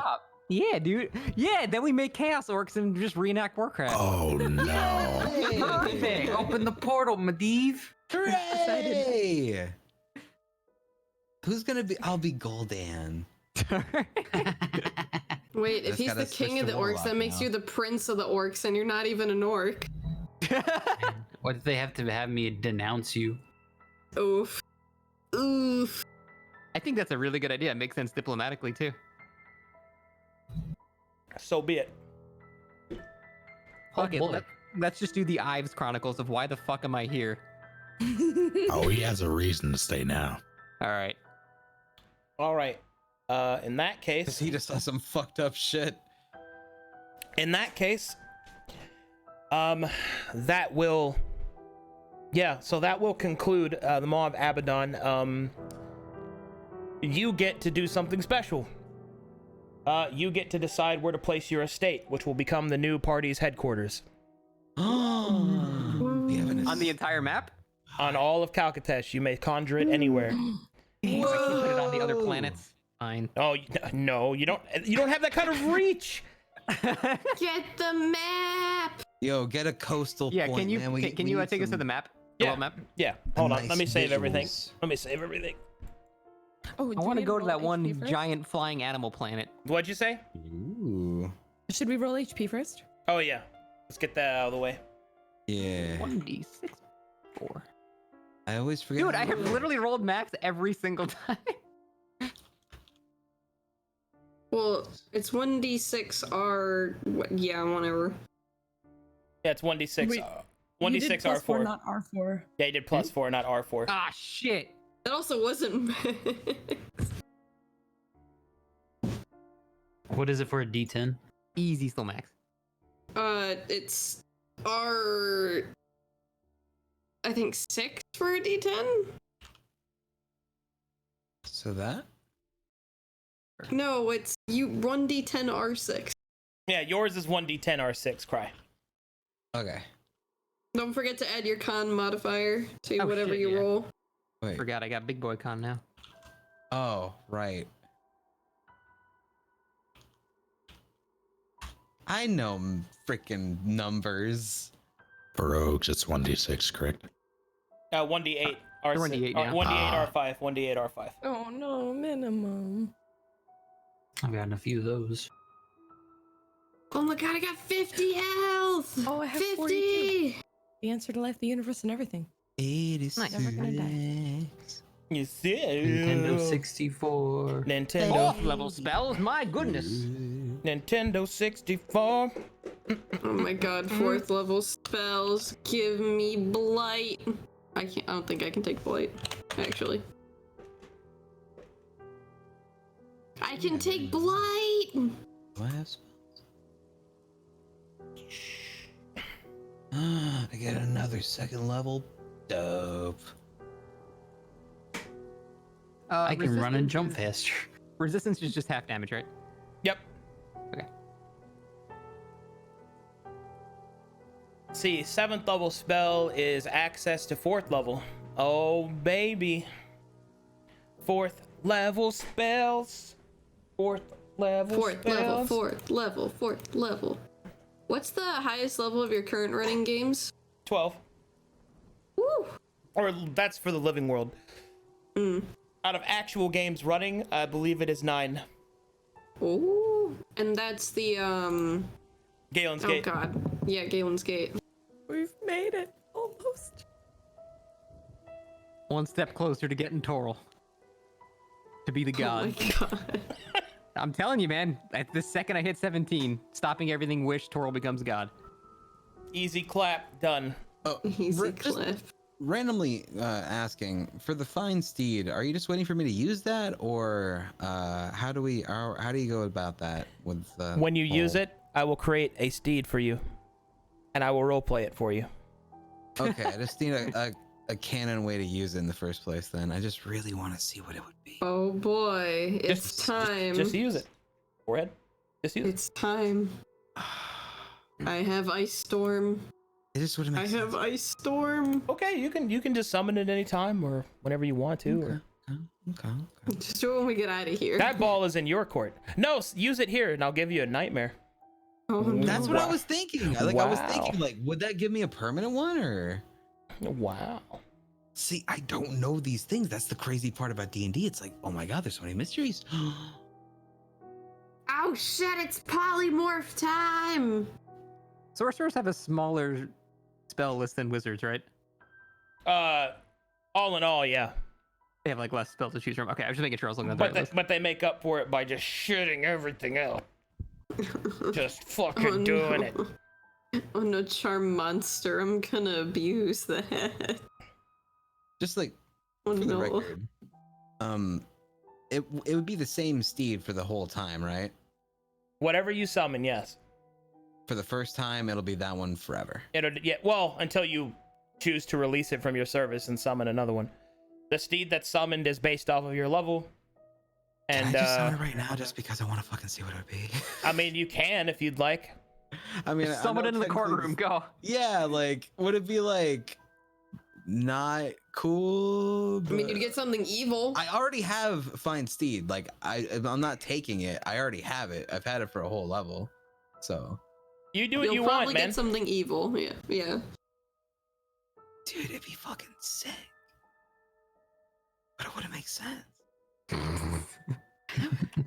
Yeah, dude. Yeah, then we make chaos orcs and just reenact Warcraft. Oh no. Perfect. Open the portal, Medivh. Hooray! Who's gonna be? I'll be Gul'dan. Wait, if Just he's gotta the king switch of to the orcs, warlock that makes now. you the prince of the orcs, and you're not even an orc. What if they have to have me denounce you? Oof. Oof. I think that's a really good idea. It makes sense diplomatically too. So be it. Okay, boy. let's just do the Ives Chronicles of why the fuck am I here? Oh, he has a reason to stay now. All right. All right. In that case, He just saw some fucked up shit. that will conclude the Maw of Abbadon. You get to do something special. You get to decide where to place your estate, which will become the new party's headquarters. On the entire map? On all of Calcatesh, you may conjure it anywhere. Damn, I can put it on the other planets. Fine. Oh no, you don't have that kind of reach. Get the map. Yo, get a coastal Yeah, point, can you man. can you take us to the map? The Yeah. world map? Yeah, hold on. Nice Let me save everything. visuals. Let me save everything. Oh, I do we want to need go to roll that one HP first? giant flying animal planet. What'd you say? Ooh. Should we roll HP first? Oh yeah. Let's get that out of the way. Yeah. 1d6 4. I always forget. Dude, how I to have roll. literally rolled max every single time. Well, it's 1d6 yeah, whatever. Yeah, it's 1d6. Wait, 1d6 you did plus R4. 4, not R4. Yeah, you did +4, not R4. Ah, shit. That also wasn't What is it for a d10? Easy, still max. It's our, I think 6 for a D10. So that? No, it's you 1d10 R6. Yeah, yours is 1d10 R6, Cry. Okay. Don't forget to add your con modifier to Oh, whatever shit, you yeah. roll. Wait. Forgot I got big boy con now. Oh, right. I know freaking numbers. For rogues, it's 1d6, correct? 1d8 R6. 1d8 now. 1d8 R5. 1d8 R5. Oh no, minimum. I've gotten a few of those. Oh my god, I got 50 health! Oh, I have 50! 42. The answer to life, the universe, and everything. 86. Never gonna die. You see? Nintendo 64. Nintendo. Fourth level spells? My goodness. Nintendo 64. Oh my god, 4th level spells. Give me blight. I don't think I can take blight, actually. I can take blight! Last. I get another 2nd level. Dope. I can run and resistance jump is- faster. Resistance is just half damage, right? Yep. Okay. See, 7th level spell is access to 4th level. Oh, baby. 4th level spells. 4th level Fourth level, spells. 4th level, 4th level. What's the highest level of your current running games? 12. Woo! Or that's for the living world. Out of actual games running, I believe it is 9. Ooh. And that's the, Galen's oh Gate. god. Yeah, Galen's Gate. We've made it. Almost. One step closer to getting Torl. To be the god. Oh my god. I'm telling you, man. At the second I hit 17, stopping everything, wish Torl becomes god. Easy clap, done. Oh, Easy just cliff. randomly asking for the fine steed. Are you just waiting for me to use that, or how do you go about that with the? When you use whole- it, I will create a steed for you, and I will roleplay it for you. Okay, I just need a canon way to use it in the first place. Then I just really want to see what it would be. Oh boy, it's time. Just use it. Go ahead. Just use it. It's time. I have Ice Storm. It just would I make sense. have Ice Storm. Okay, you can just summon it anytime or whenever you want to. Or... Okay. Just do it when we get out of here. That ball is in your court. No, use it here, and I'll give you a nightmare. Oh no. That's what I was thinking. I was Wow. thinking, like, would that give me a permanent one, or? Wow. See, I don't know these things. That's the crazy part about D&D. It's like, oh my god, there's so many mysteries. Oh shit, it's polymorph time! Sorcerers have a smaller spell list than wizards, right? All in all, yeah. They have like less spells to choose from. Okay, I was just making sure I was looking at the right list. But they make up for it by just shitting everything out. Just fucking doing it. Oh no, charm monster, I'm gonna abuse that. Just like Oh for the no. record, it would be the same steed for the whole time, right? Whatever you summon, yes. For the first time, it'll be that one forever. Well, until you choose to release it from your service and summon another one. The steed that's summoned is based off of your level. And Can I just summon it right now, just because I want to fucking see what it would be? I mean, you can if you'd like. I mean, Summon I it know in the technically courtroom, go. Yeah, like, would it be like not cool? I mean, you'd get something evil. I already have Fine Steed. Like, I'm not taking it. I already have it. I've had it for a whole level. So. You do what You'll you probably want, man. get something evil. Yeah. Dude, it'd be fucking sick. But it wouldn't make sense.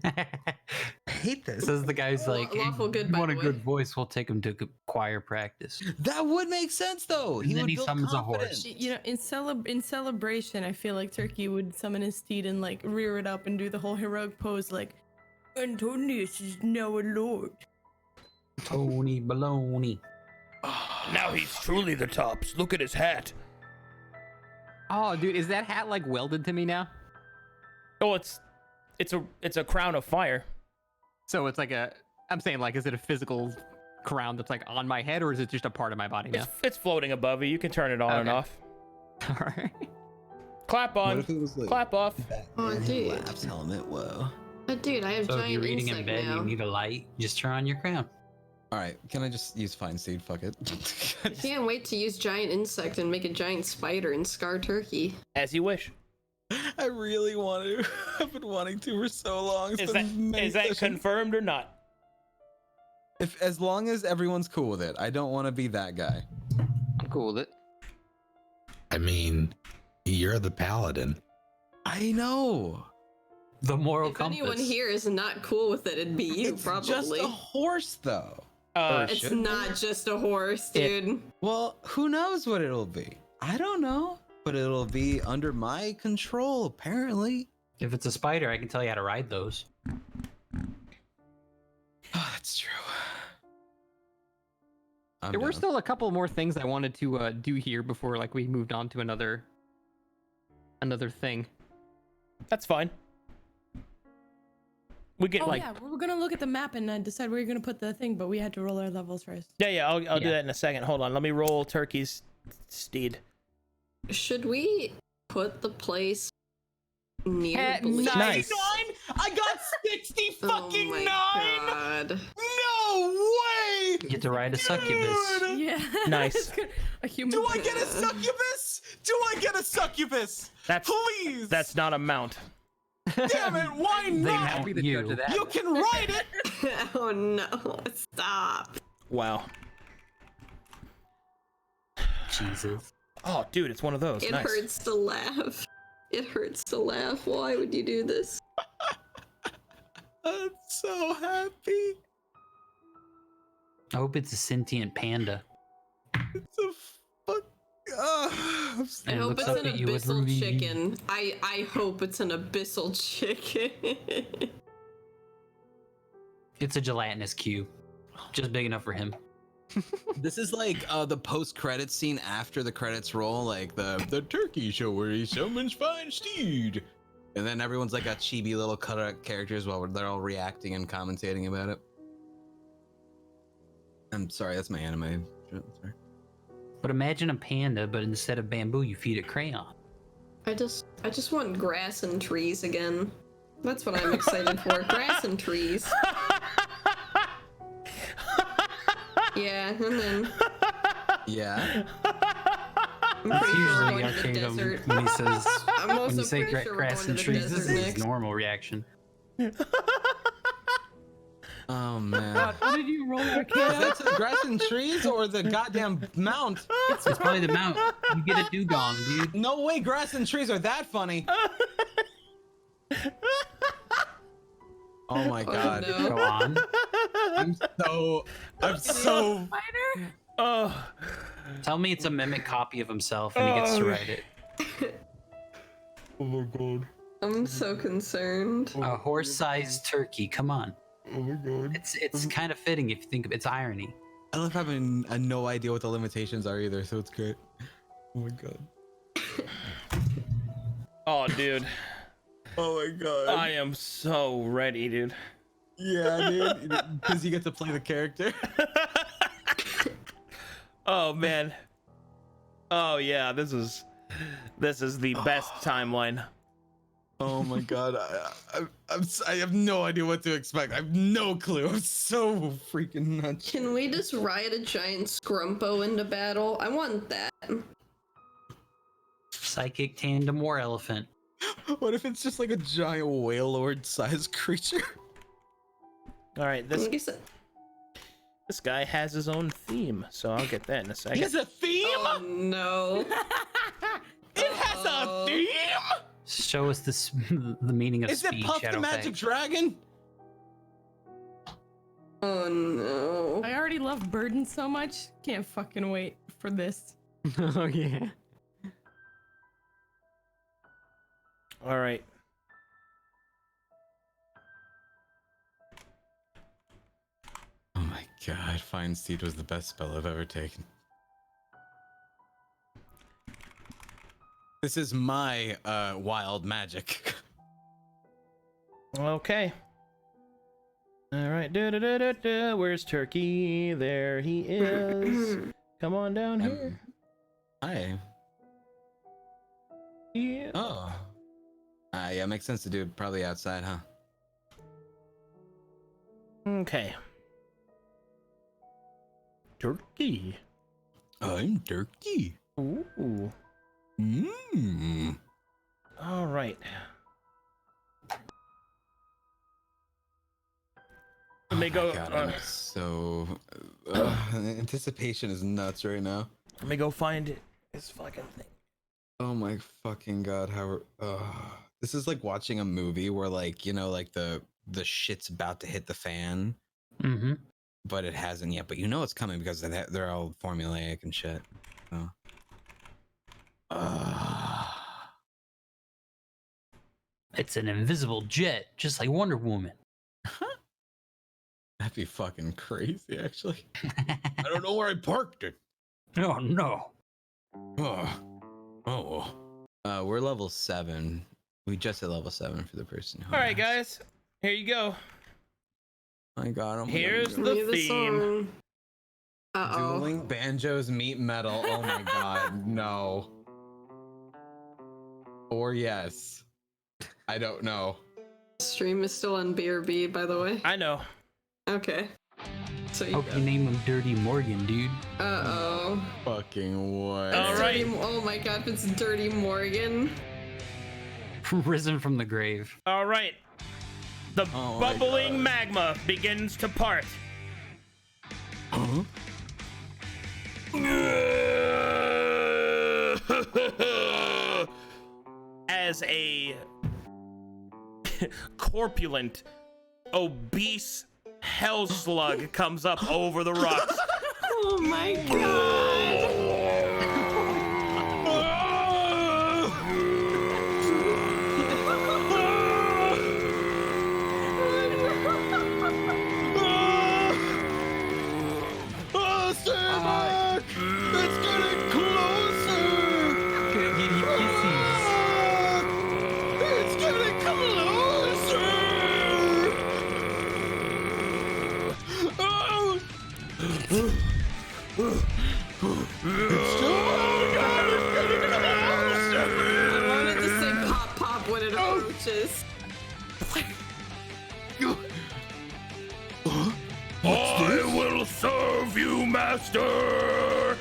I hate this. Says the guy's like, hey, Lawful good, you by want a the good way. voice, we'll take him to choir practice. That would make sense, though. And then would he build summons a confidence. horse. You know, in celebration, I feel like Turkey would summon his steed and like rear it up and do the whole heroic pose, like Antonius is now a lord. Tony Baloney. Now he's truly the tops. Look at his hat. Oh, dude, is that hat like welded to me now? Oh, it's a crown of fire. So it's like I'm saying, like, is it a physical crown that's like on my head, or is it just a part of my body now? It's floating above you. You can turn it on and Okay. off. All right. Clap What on. if it was like Clap off. Oh, Batman dude. Labs helmet? Whoa. But dude, I have So if giant you're reading in insect bed and now. you need a light, just turn on your crown. All right, can I just use Fine Seed? Fuck it. I can't wait to use giant insect and make a giant spider and scar turkey. As you wish. I really want to. I've been wanting to for so long. It's Is been that many is that sessions. confirmed or not? If as long as everyone's cool with it, I don't want to be that guy. I'm cool with it. I mean, you're the paladin. I know. The moral If compass. anyone here is not cool with it, it'd be you, It's probably. just a horse, though. It's should be. not just a horse, dude. Well, who knows what it'll be? I don't know, but it'll be under my control, apparently. If it's a spider, I can tell you how to ride those. Oh, that's true. I'm There were down. still a couple more things I wanted to do here before like we moved on to another thing. That's fine. We get Oh like yeah, we were gonna look at the map and decide where you're gonna put the thing, but we had to roll our levels first. yeah, I'll do Yeah. that in a second. Hold on, let me roll Turkey's steed. Should we put the place near Bleach? Nice. I got 60 Oh my god. No way! You get to ride a succubus. Yeah. Nice. A human. Do I get a succubus? Do I get a succubus? That's Please! that's not a mount. Damn it, why They not? mount Be the you. judge of that. You can ride it! Oh no, stop. Wow. Jesus. Oh, dude, it's one of those. It Nice. hurts to laugh. It hurts to laugh. Why would you do this? I'm so happy. I hope it's a sentient panda. It's a fuck. I And it hope looks it's up an at you with abyssal ruby. chicken. I hope it's an abyssal chicken. It's a gelatinous cube. Just big enough for him. This is like the post-credits scene after the credits roll, like the turkey show where he summons Fine Steed. And then everyone's like got chibi little cut-out characters while they're all reacting and commentating about it. I'm sorry, that's my anime. Shit, sorry. But imagine a panda, but instead of bamboo, you feed it crayon. I just want grass and trees again. That's what I'm excited for. Grass and trees. Yeah, and then Yeah. I'm It's pretty sure usually we're going to the Arcadum desert. when he says, I'm also when you say pretty sure we're grass going and to the trees, this desert is his next. normal reaction. Oh man. What did you roll, Is Arcadum? that the grass and trees or the goddamn mount? It's probably the mount. You get a dugong, dude. No way, grass and trees are that funny. Oh my god. no. Go on. I'm so Oh, Tell me it's a mimic copy of himself and he gets to write it. Oh my god. I'm so concerned. A horse-sized turkey. Come on. Oh my god. It's kind of fitting if you think of it's irony. I love having no idea what the limitations are either, so it's great. Oh my god. oh, dude, Oh my god. I am so ready, dude. Yeah, dude. Because you get to play the character. Oh man. Oh yeah, this is the best timeline. Oh my god. I have no idea what to expect. I have no clue. I'm so freaking nuts. Can we just ride a giant scrumpo into battle? I want that. Psychic tandem war elephant. What if it's just like a giant whale lord sized creature? All right, this Like I said- this guy has his own theme, so I'll get that in a second. He has a theme? Oh no. It has a theme? Show us this the meaning of Is it speed, Puff the Shadowfang. Magic Dragon? Oh no. I already love Burden so much. Can't fucking wait for this. Oh yeah. All right. Oh my god, Fine Steed was the best spell I've ever taken. This is my wild magic. Okay. All right. Where's Turkey? There he is. Come on down here. Hi. Yeah. Oh. Yeah, makes sense to do it probably outside, huh? Okay. Turkey. I'm Turkey. Ooh. Mmm. All right. Let me go. God, I'm so anticipation is nuts right now. Let me go find this fucking thing. Oh my fucking god! How this is like watching a movie where like like the shit's about to hit the fan, but it hasn't yet. But it's coming because they're all formulaic and shit. So. It's an invisible jet, just like Wonder Woman. That'd be fucking crazy, actually. I don't know where I parked it. Oh no. We're level 7. We just hit level 7 for the person. All right, guys. Here you go. I got him. Here's the theme. Dueling banjos meet metal. Oh my god, no. Or yes. I don't know. Stream is still on BRB, by the way. I know. Okay. So Hope you name him Dirty Morgan, dude. Uh-oh. Fucking what? All right. Oh my god, if it's Dirty Morgan. Risen from the grave. All right. The bubbling magma begins to part. Huh? As a corpulent, obese hell slug comes up over the rocks. Oh my god. It's getting closer! It's getting closer! I wanted to say pop pop when it approaches. I will serve you, master!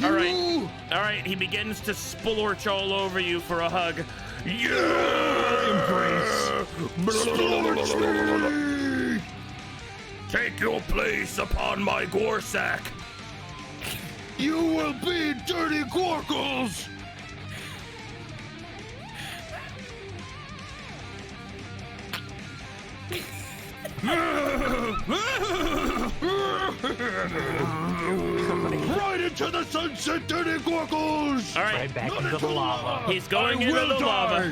All right, he begins to splorch all over you for a hug. Embrace! Take your place upon my gore sack! You will be dirty Gorgles! Right into the sunset, dirty Gorgles! All right, Right back into the lava. he's going into the lava.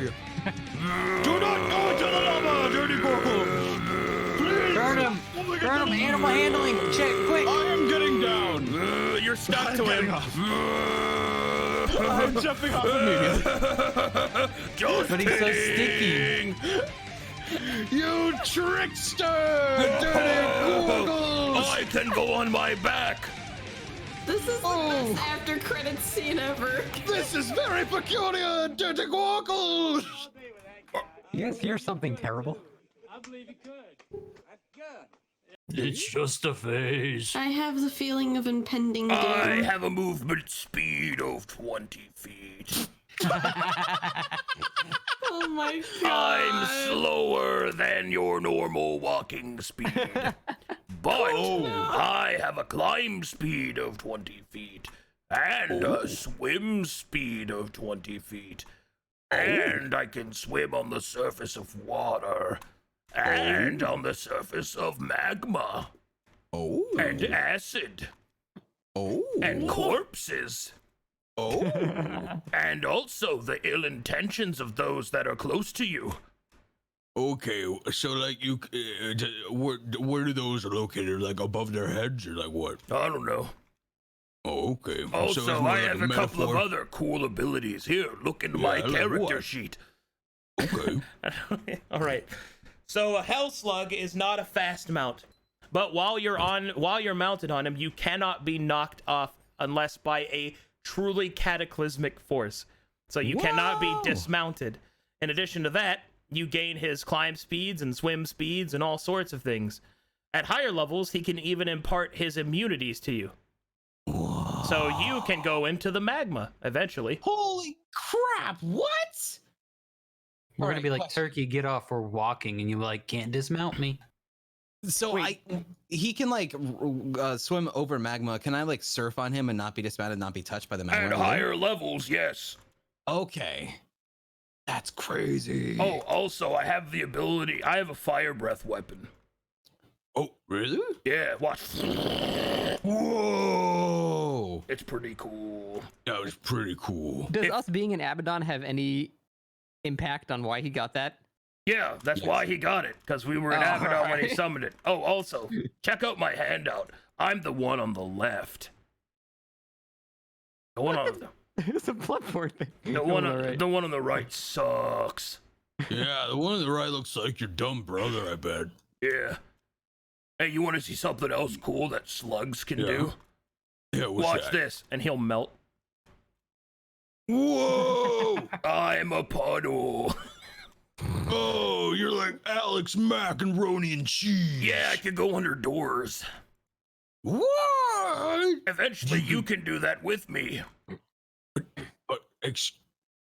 Do not go into the lava, dirty Gorgles! Please! Burn him! Burn him! Animal handling! Check, quick! I am getting down! You're stuck to him. I'm jumping off immediately. But he's so sticky. You trickster! Dirty Gorgles! I can go on my back! This is the best after credits scene ever. This is very peculiar, dirty Gorgles! You guys hear something terrible? It's just a phase. I have the feeling of impending doom. I have a movement speed of 20 feet. Oh my god. I'm slower than your normal walking speed. But I have a climb speed of 20 feet. And a swim speed of 20 feet. And I can swim on the surface of water. And on the surface of magma. And acid. And corpses. And also the ill intentions of those that are close to you. Okay, so like you, where do those are located? Like above their heads or like what? I don't know. Oh, okay. Also, So it's more I like have a couple of metaphor? other cool abilities here. Look into my like character what? sheet. Okay. All right. So a Hell Slug is not a fast mount, but while you're mounted on him, you cannot be knocked off unless by a truly cataclysmic force. So you cannot be dismounted. In addition to that, you gain his climb speeds and swim speeds and all sorts of things. At higher levels, he can even impart his immunities to you. Whoa. So you can go into the magma eventually. Holy crap! What? We're gonna be like, question. Turkey, get off. We're walking, and you like can't dismount me. So he can like swim over magma. Can I like surf on him and not be dismounted, not be touched by the magma? At higher levels, yes. Okay. That's crazy. Oh, also, I have the ability. I have a fire breath weapon. Oh, really? Yeah, watch. Whoa. It's pretty cool. That was pretty cool. Does us being in Abbadon have any impact on why he got that? Yeah, that's why he got it, because we were in Abbadon when he summoned it. Oh, also, check out my handout. I'm the one on the left. The one on the... It's a bloodborne thing. The one on the right sucks. Yeah, the one on the right looks like your dumb brother, I bet. Yeah. Hey, you want to see something else cool that slugs can do? Yeah, Watch this, and he'll melt. Whoa! I'm a puddle. Oh, you're like Alex Macaroni and cheese. Yeah, I can go under doors. What? Eventually, you can do that with me.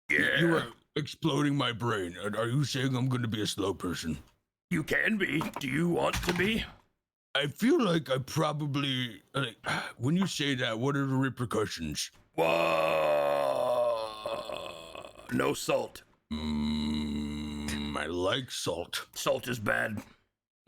Yeah. You are exploding my brain. Are you saying I'm going to be a slow person? You can be. Do you want to be? I feel like I probably... when you say that, what are the repercussions? No salt. I like salt. Salt is bad.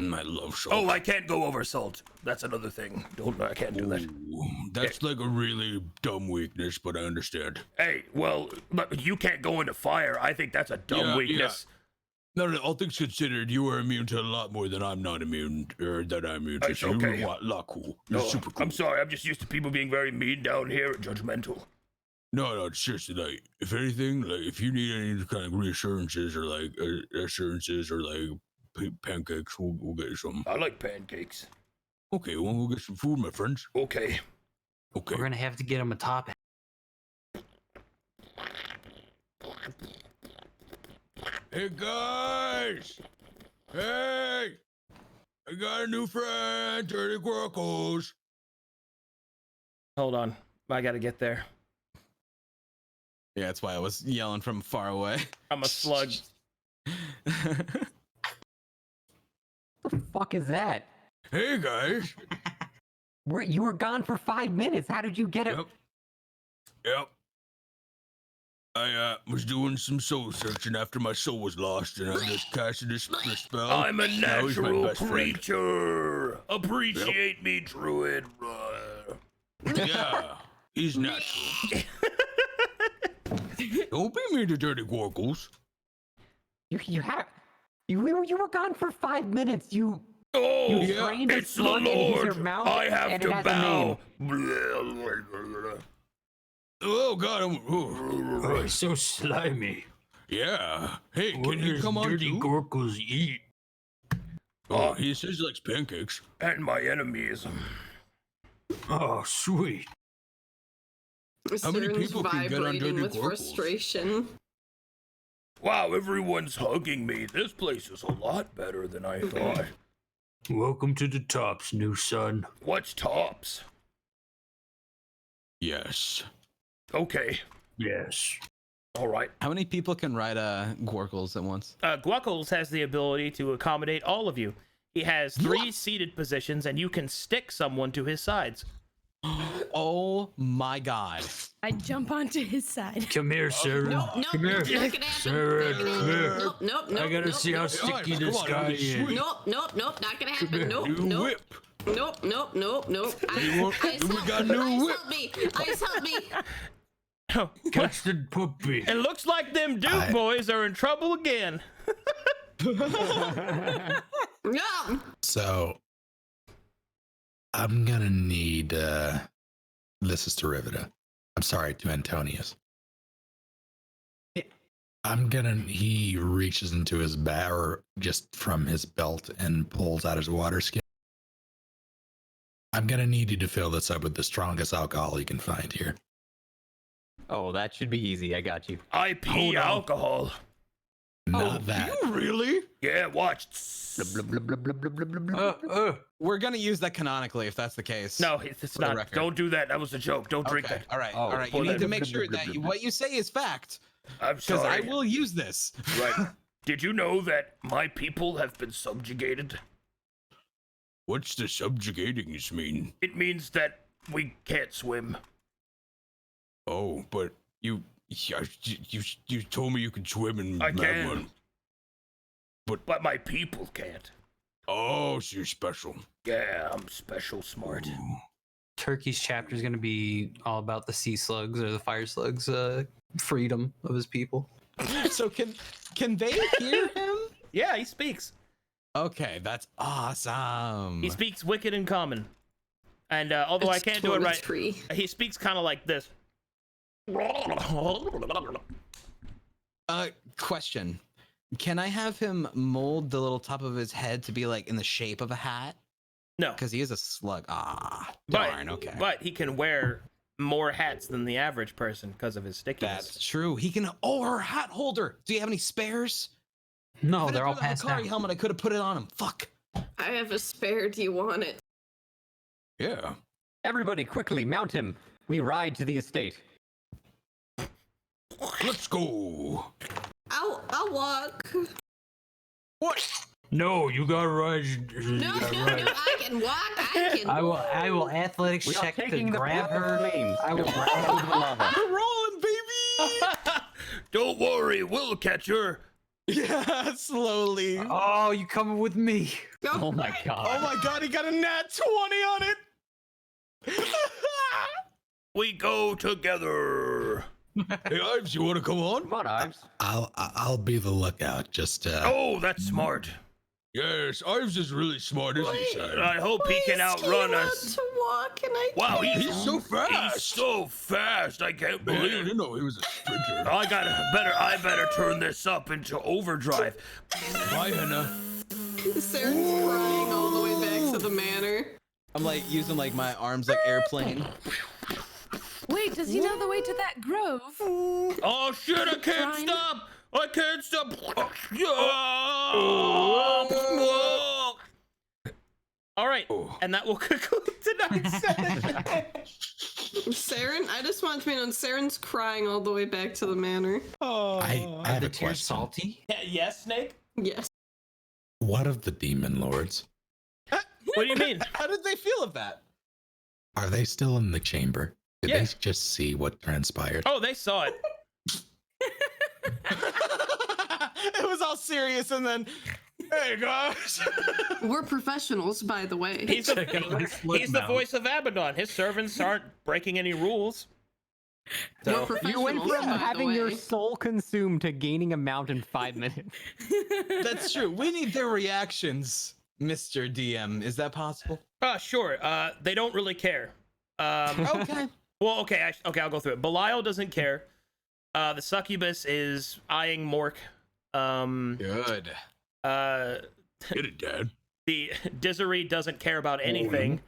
I love salt. Oh, I can't go over salt. That's another thing. I can't do that. Ooh, that's like a really dumb weakness, but I understand. Hey, well, you can't go into fire. I think that's a dumb weakness. Yeah. No, all things considered, you are immune to a lot more than I'm not immune, or that I'm immune to. It's So okay. you're a lot cool. You're super cool. I'm sorry. I'm just used to people being very mean down here and judgmental. No, seriously, like, if anything, like, if you need any kind of reassurances or, like, assurances or, like, pancakes, we'll get you some. I like pancakes. Okay, well, we'll get some food, my friends. Okay. Okay. We're gonna have to get him a top. Hey, guys! Hey! I got a new friend, Dirty Gorkles. Hold on. I gotta get there. Yeah, that's why I was yelling from far away. I'm a slug. What the fuck is that? Hey, guys! You were gone for 5 minutes. How did you get it? Yep. I was doing some soul searching after my soul was lost, and I just casted this spell. I'm a Now he's my natural best friend. preacher. Appreciate me, druid. Yeah, he's natural. Don't be mean to Dirty Gorkles. You were gone for 5 minutes. You trained a it's the slug and he's your Lord. mouth, I have and to it has a name. bow. Oh God, Oh, it's so slimy. Yeah. Hey, What can you does come on Dirty too? Gorkles eat? Oh, he says he likes pancakes. And my enemies. Oh, sweet. How many Cern's people can get on vibrating Dirty with Gorkles? frustration. Wow, everyone's hugging me. This place is a lot better than I thought. Welcome to the tops, new son. What's tops? Yes. Okay. Yes. All right. How many people can ride Gorkles at once? Guackles has the ability to accommodate all of you. He has 3 seated positions, and you can stick someone to his sides. Oh my God. I jump onto his side. Come here, Sarah. Nope, Come here. not gonna happen. Sarah, Not gonna come happen. here. Nope, I gotta see how sticky this guy is. Nope, not gonna happen. Nope, New nope. whip. Nope. Ice We got new whip. help me. Ice help me. Custard puppy. It looks like them Duke boys are in trouble again. No. So I'm gonna need this is to Rivida. I'm sorry, to Antonius. He reaches into his bag or just from his belt and pulls out his water skin. I'm gonna need you to fill this up with the strongest alcohol you can find here. Oh, that should be easy. I got you. IP alcohol. Not that. You really? Yeah, watch. We're gonna use that canonically if that's the case. No, it's For the not. record. Don't do that. That was a joke. Don't drink Okay, that. all right, Oh, all right. You need to make sure that what you say is fact. I'm Because sorry. I will use this. Right. Did you know that my people have been subjugated? What's the subjugating mean? It means that we can't swim. Oh, but you told me you could swim in I magma. can. But my people can't. Oh, so you're special. Yeah, I'm special smart. Turkey's chapter is going to be all about the sea slugs or the fire slugs' freedom of his people. So can they hear him? Yeah, he speaks. Okay, that's awesome. He speaks wicked and common. And although I can't do it right, he speaks kind of like this. Question. Can I have him mold the little top of his head to be like in the shape of a hat? No. Because he is a slug. Darn, okay. But he can wear more hats than the average person because of his stickiness. That's true. He can. Oh, her hat holder. Do you have any spares? No, If they're all the passed Hikari out. helmet, I could have put it on him. Fuck. I have a spare. Do you want it? Yeah. Everybody, quickly mount him. We ride to the estate. Let's go. I'll walk. What? No, you gotta ride. No, I can walk. I will athletics We are check to taking the grab her. flames. I will grab her to the lava. We're rolling, baby. Don't worry, we'll catch her. Yeah, slowly. Oh, you coming with me? Oh my god. Oh my god, he got a nat 20 on it. We go together. Hey, Ives, you want to come on? Come on, Ives. I'll be the lookout. Just Oh, that's smart. Yes, Ives is really smart, isn't he, Sam? I hope he can outrun us. To walk and I Wow, can't. he's so fast. He's so fast. I can't Man, I believe it. didn't know he was a sprinter. I better turn this up into overdrive. Bye, Henna. Saren's crying all the way back to the manor. I'm like using like my arms like airplane. Wait, does he know the way to that grove? Oh shit, I can't Fine. stop! I can't stop! All right, and that will conclude tonight's session. Saren, I just want to be known. Saren's crying all the way back to the manor. Oh, I have The a tears question. salty? Yes, Snake? Yes. What of the demon lords? What do you mean? How did they feel of that? Are they still in the chamber? Did Yeah. they just see what transpired? Oh, they saw it. It was all serious, and then, hey guys. We're professionals, by the way. He's the voice of Abbadon. His servants aren't breaking any rules. We're So, You professionals, went from by the having your way. soul consumed to gaining a mount in 5 minutes. That's true. We need their reactions, Mr. DM. Is that possible? sure. They don't really care. Okay. Well, okay, I'll go through it. Belial doesn't care. The succubus is eyeing Mork. Good. Get it, Dad. The Dizzery doesn't care about anything.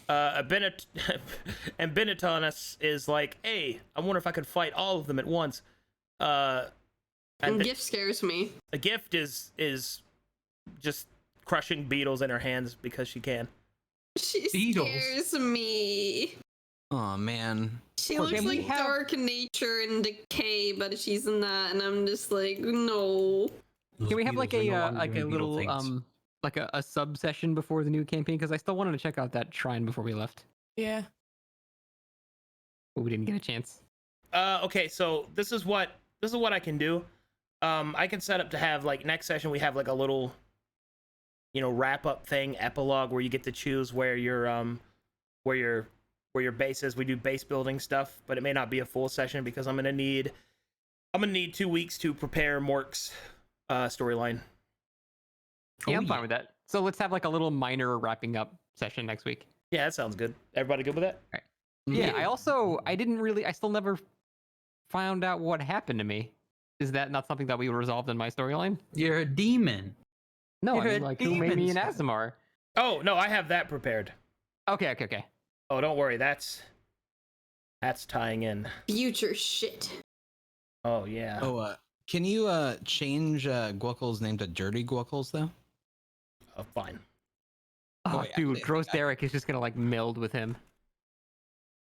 And Benetanus is like, hey, I wonder if I could fight all of them at once. And And gift scares me. the gift is just crushing beetles in her hands because she can. She Beetles. scares me. Oh man. She Or looks can we like have- dark nature and decay, but she's not, and I'm just like, no. Can we have like a little like a sub session before the new campaign? Because I still wanted to check out that shrine before we left, Yeah. but we didn't get a chance. Okay, so this is what I can do. I can set up to have like next session we have like a little, wrap up thing, epilogue where you get to choose where your base is. We do base building stuff, but it may not be a full session because I'm gonna need 2 weeks to prepare Mork's storyline. Yeah, I'm fine with that. So let's have like a little minor wrapping up session next week. Yeah, that sounds good. Everybody good with that? Yeah, I still never found out what happened to me. Is that not something that we resolved in my storyline? You're a demon. No, You're I mean a like who made me an demon. Azamar? Oh no, I have that prepared. Okay. Oh, don't worry, that's tying in. Future shit. Oh yeah. Oh, can you change Gwuckle's name to Dirty Gwuckles though? Oh, fine. Oh, yeah, dude, I Gross think I- Derek is just gonna like meld with him.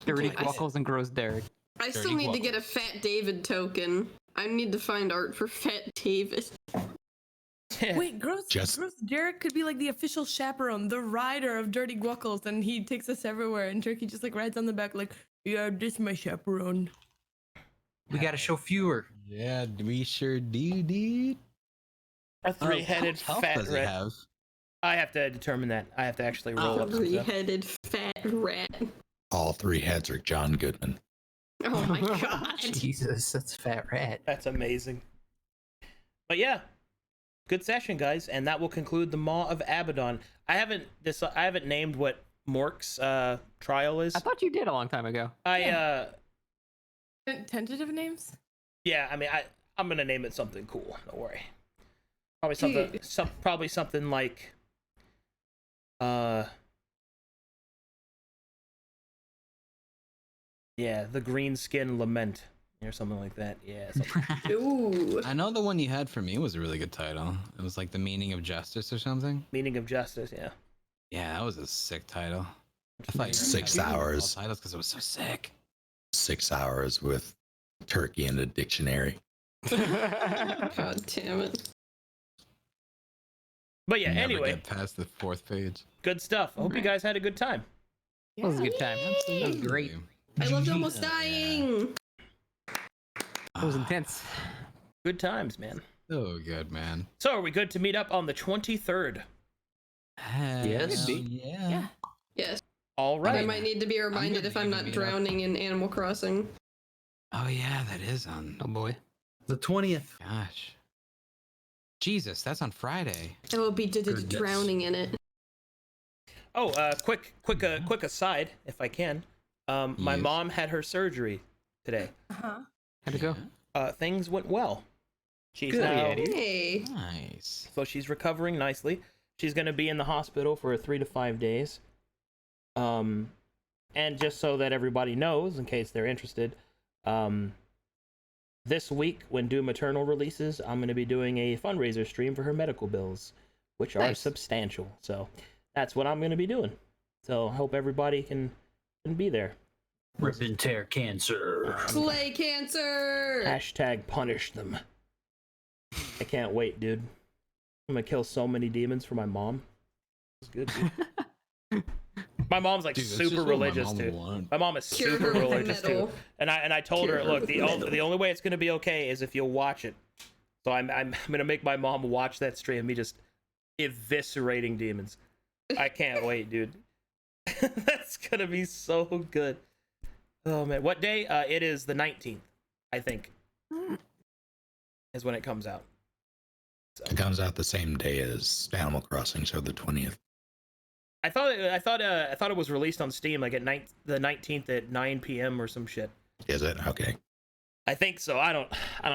Dirty Okay, I- Gwuckles and Gross Derek. I still Dirty need to Gwuckles. get a Fat David token. I need to find art for Fat David. Wait, Gross Derek could be like the official chaperone, the rider of Dirty Gwuckles, and he takes us everywhere, and Turkey just like rides on the back like, yeah, this is my chaperone. We gotta show fewer. Yeah, we sure do, dude. A three-headed How much health fat does he rat. have? I have to determine that. I have to actually roll up some stuff. Three-headed fat rat. All three heads are John Goodman. Oh my god. Jesus, that's fat rat. That's amazing. But yeah, good session, guys, and that will conclude the Maw of Abbadon. I haven't named what Mork's trial is. I thought you did a long time ago. Tentative names? Yeah, I mean, I'm gonna name it something cool. Don't worry. Probably something like, yeah, the Green Skin Lament or something like that. Yeah. Ooh. I know the one you had for me was a really good title. It was like the Meaning of Justice or something. Meaning of Justice. Yeah. Yeah, that was a sick title. I thought you 6 had hours. all titles because it was so sick. 6 hours with turkey and a dictionary. God damn it. But yeah, Never anyway, get past the 4th page. good stuff. I hope you guys had a good time. That was a good time. That was great. I loved almost dying. It was intense. Good times, man. So good, man. So are we good to meet up on the 23rd? Yes. Yeah. Yes. All I right. might need to be reminded gonna if I'm need to not meet up. drowning in Animal Crossing. Oh yeah, that is on. Oh boy. The 20th. Gosh. Jesus, that's on Friday. I will be Goodness. drowning in it. Oh, quick aside, if I can. My Yes. mom had her surgery today. Uh-huh. How'd it go? Things went well. She's Good. now, Hey. Nice. so she's recovering nicely. She's going to be in the hospital for 3 to 5 days. And just so that everybody knows, in case they're interested, this week when Doom Eternal releases, I'm going to be doing a fundraiser stream for her medical bills, which are Nice. substantial. So that's what I'm going to be doing. So I hope everybody can be there. Rip and tear cancer. Slay cancer! Hashtag punish them. I can't wait, dude. I'm gonna kill so many demons for my mom. It's good, dude. My mom's like Dude, that's super just what my religious mom too. would want. My mom is Cure super her with religious too. metal. And I told Cure her, her look, with the metal. only way it's gonna be okay is if you'll watch it. So I'm gonna make my mom watch that stream, me just eviscerating demons. I can't wait, dude. That's gonna be so good. Oh man, what day? It is the 19th, I think, is when it comes out. So. It comes out the same day as Animal Crossing, so the 20th. I thought it was released on Steam like at the 19th at 9 p.m. or some shit. Is it? Okay. I think so. I don't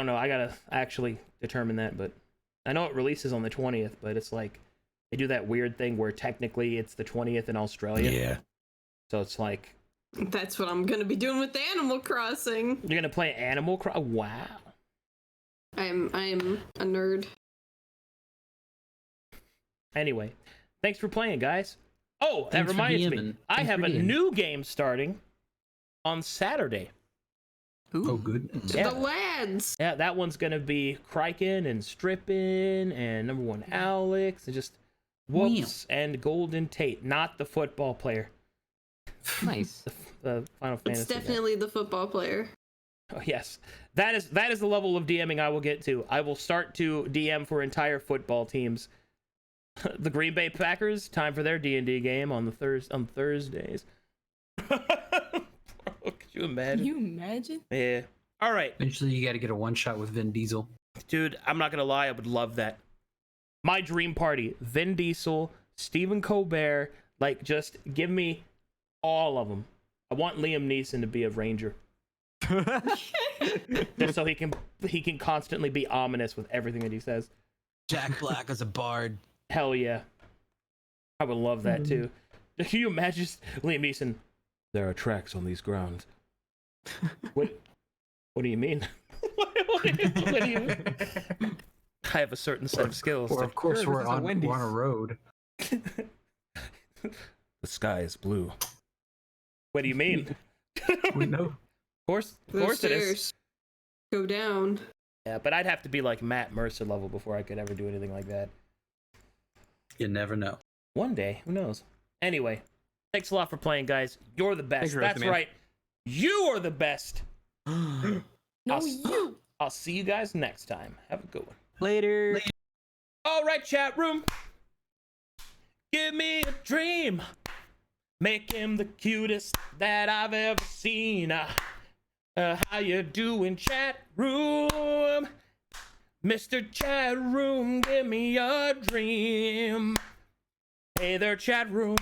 know. I gotta actually determine that, but I know it releases on the 20th. But it's like they do that weird thing where technically it's the 20th in Australia. Yeah. So it's like That's what I'm gonna be doing with Animal Crossing. you're gonna play Animal Crossing. Wow. I'm a nerd. Anyway, thanks for playing, guys. Oh, that Thanks for reminds me. DMing. I Thanks have for a DMing. new game starting on Saturday. Oh, good. Yeah. The lads. Yeah, that one's gonna be Kraken and Strippin and number 1 Alex and just Whoops and Golden Tate, not the football player. Nice. The Final Fantasy. It's guy. definitely the football player. Oh, yes, that is the level of DMing I will get to. I will start to DM for entire football teams. The Green Bay Packers, time for their D&D game on Thursdays. Bro, could you imagine? Can you imagine? Yeah. All right, Eventually, you got to get a one shot with Vin Diesel. dude. I'm not gonna lie. I would love that. My dream party: Vin Diesel, Stephen Colbert. Like, just give me all of them. I want Liam Neeson to be a ranger. Just so he can constantly be ominous with everything that he says. Jack Black as a bard. Hell yeah. I would love that too. Can you imagine Liam Neeson? There are tracks on these grounds. What do you mean? what do you I have a certain set of skills. Or of course we're on a road. The sky is blue. What do you mean? We know. Of course it is. Go down. Yeah, but I'd have to be like Matt Mercer level before I could ever do anything like that. You never know. One day, who knows? Anyway, thanks a lot for playing, guys. You're the best. That's right. You are the best. I'll see you guys next time. Have a good one. Later. All right, chat room. Give me a dream. Make him the cutest that I've ever seen. How you doing, chat room? Mr. Chat Room, give me a dream. Hey there, chat room.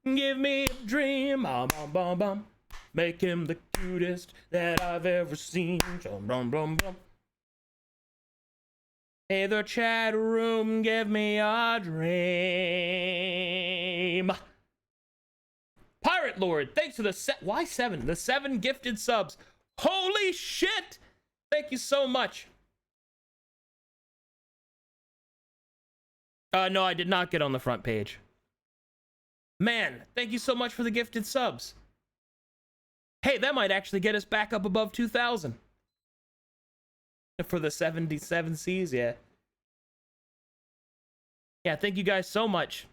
Give me a dream. Bum, bum, bum, bum. Make him the cutest that I've ever seen. Bum, bum, bum, bum. Hey there, chat room. Give me a dream. Pirate Lord, thanks for the why 7? The 7 gifted subs. Holy shit! Thank you so much. No, I did not get on the front page. Man, thank you so much for the gifted subs. Hey, that might actually get us back up above 2,000. For the 77 Cs, yeah. Yeah, thank you guys so much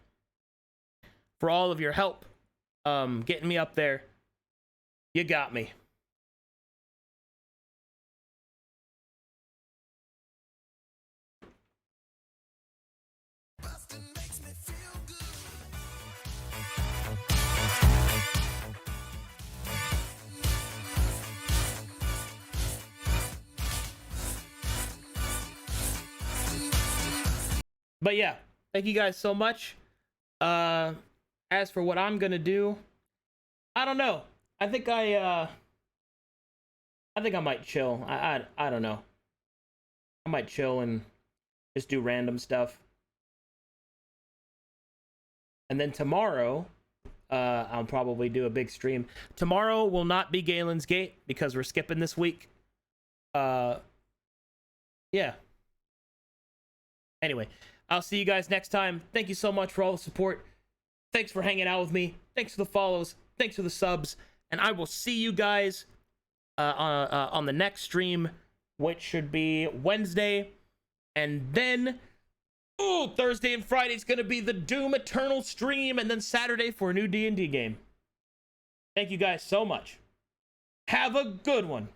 for all of your help. Getting me up there. You got me. But yeah, thank you guys so much. As for what I'm gonna do, I don't know. I think I might chill. I don't know. I might chill and just do random stuff. And then tomorrow, I'll probably do a big stream. Tomorrow will not be Galen's Gate because we're skipping this week. Yeah. Anyway, I'll see you guys next time. Thank you so much for all the support. Thanks for hanging out with me. Thanks for the follows. Thanks for the subs. And I will see you guys on the next stream, which should be Wednesday. And then, Thursday and Friday is going to be the Doom Eternal stream. And then Saturday for a new D&D game. Thank you guys so much. Have a good one.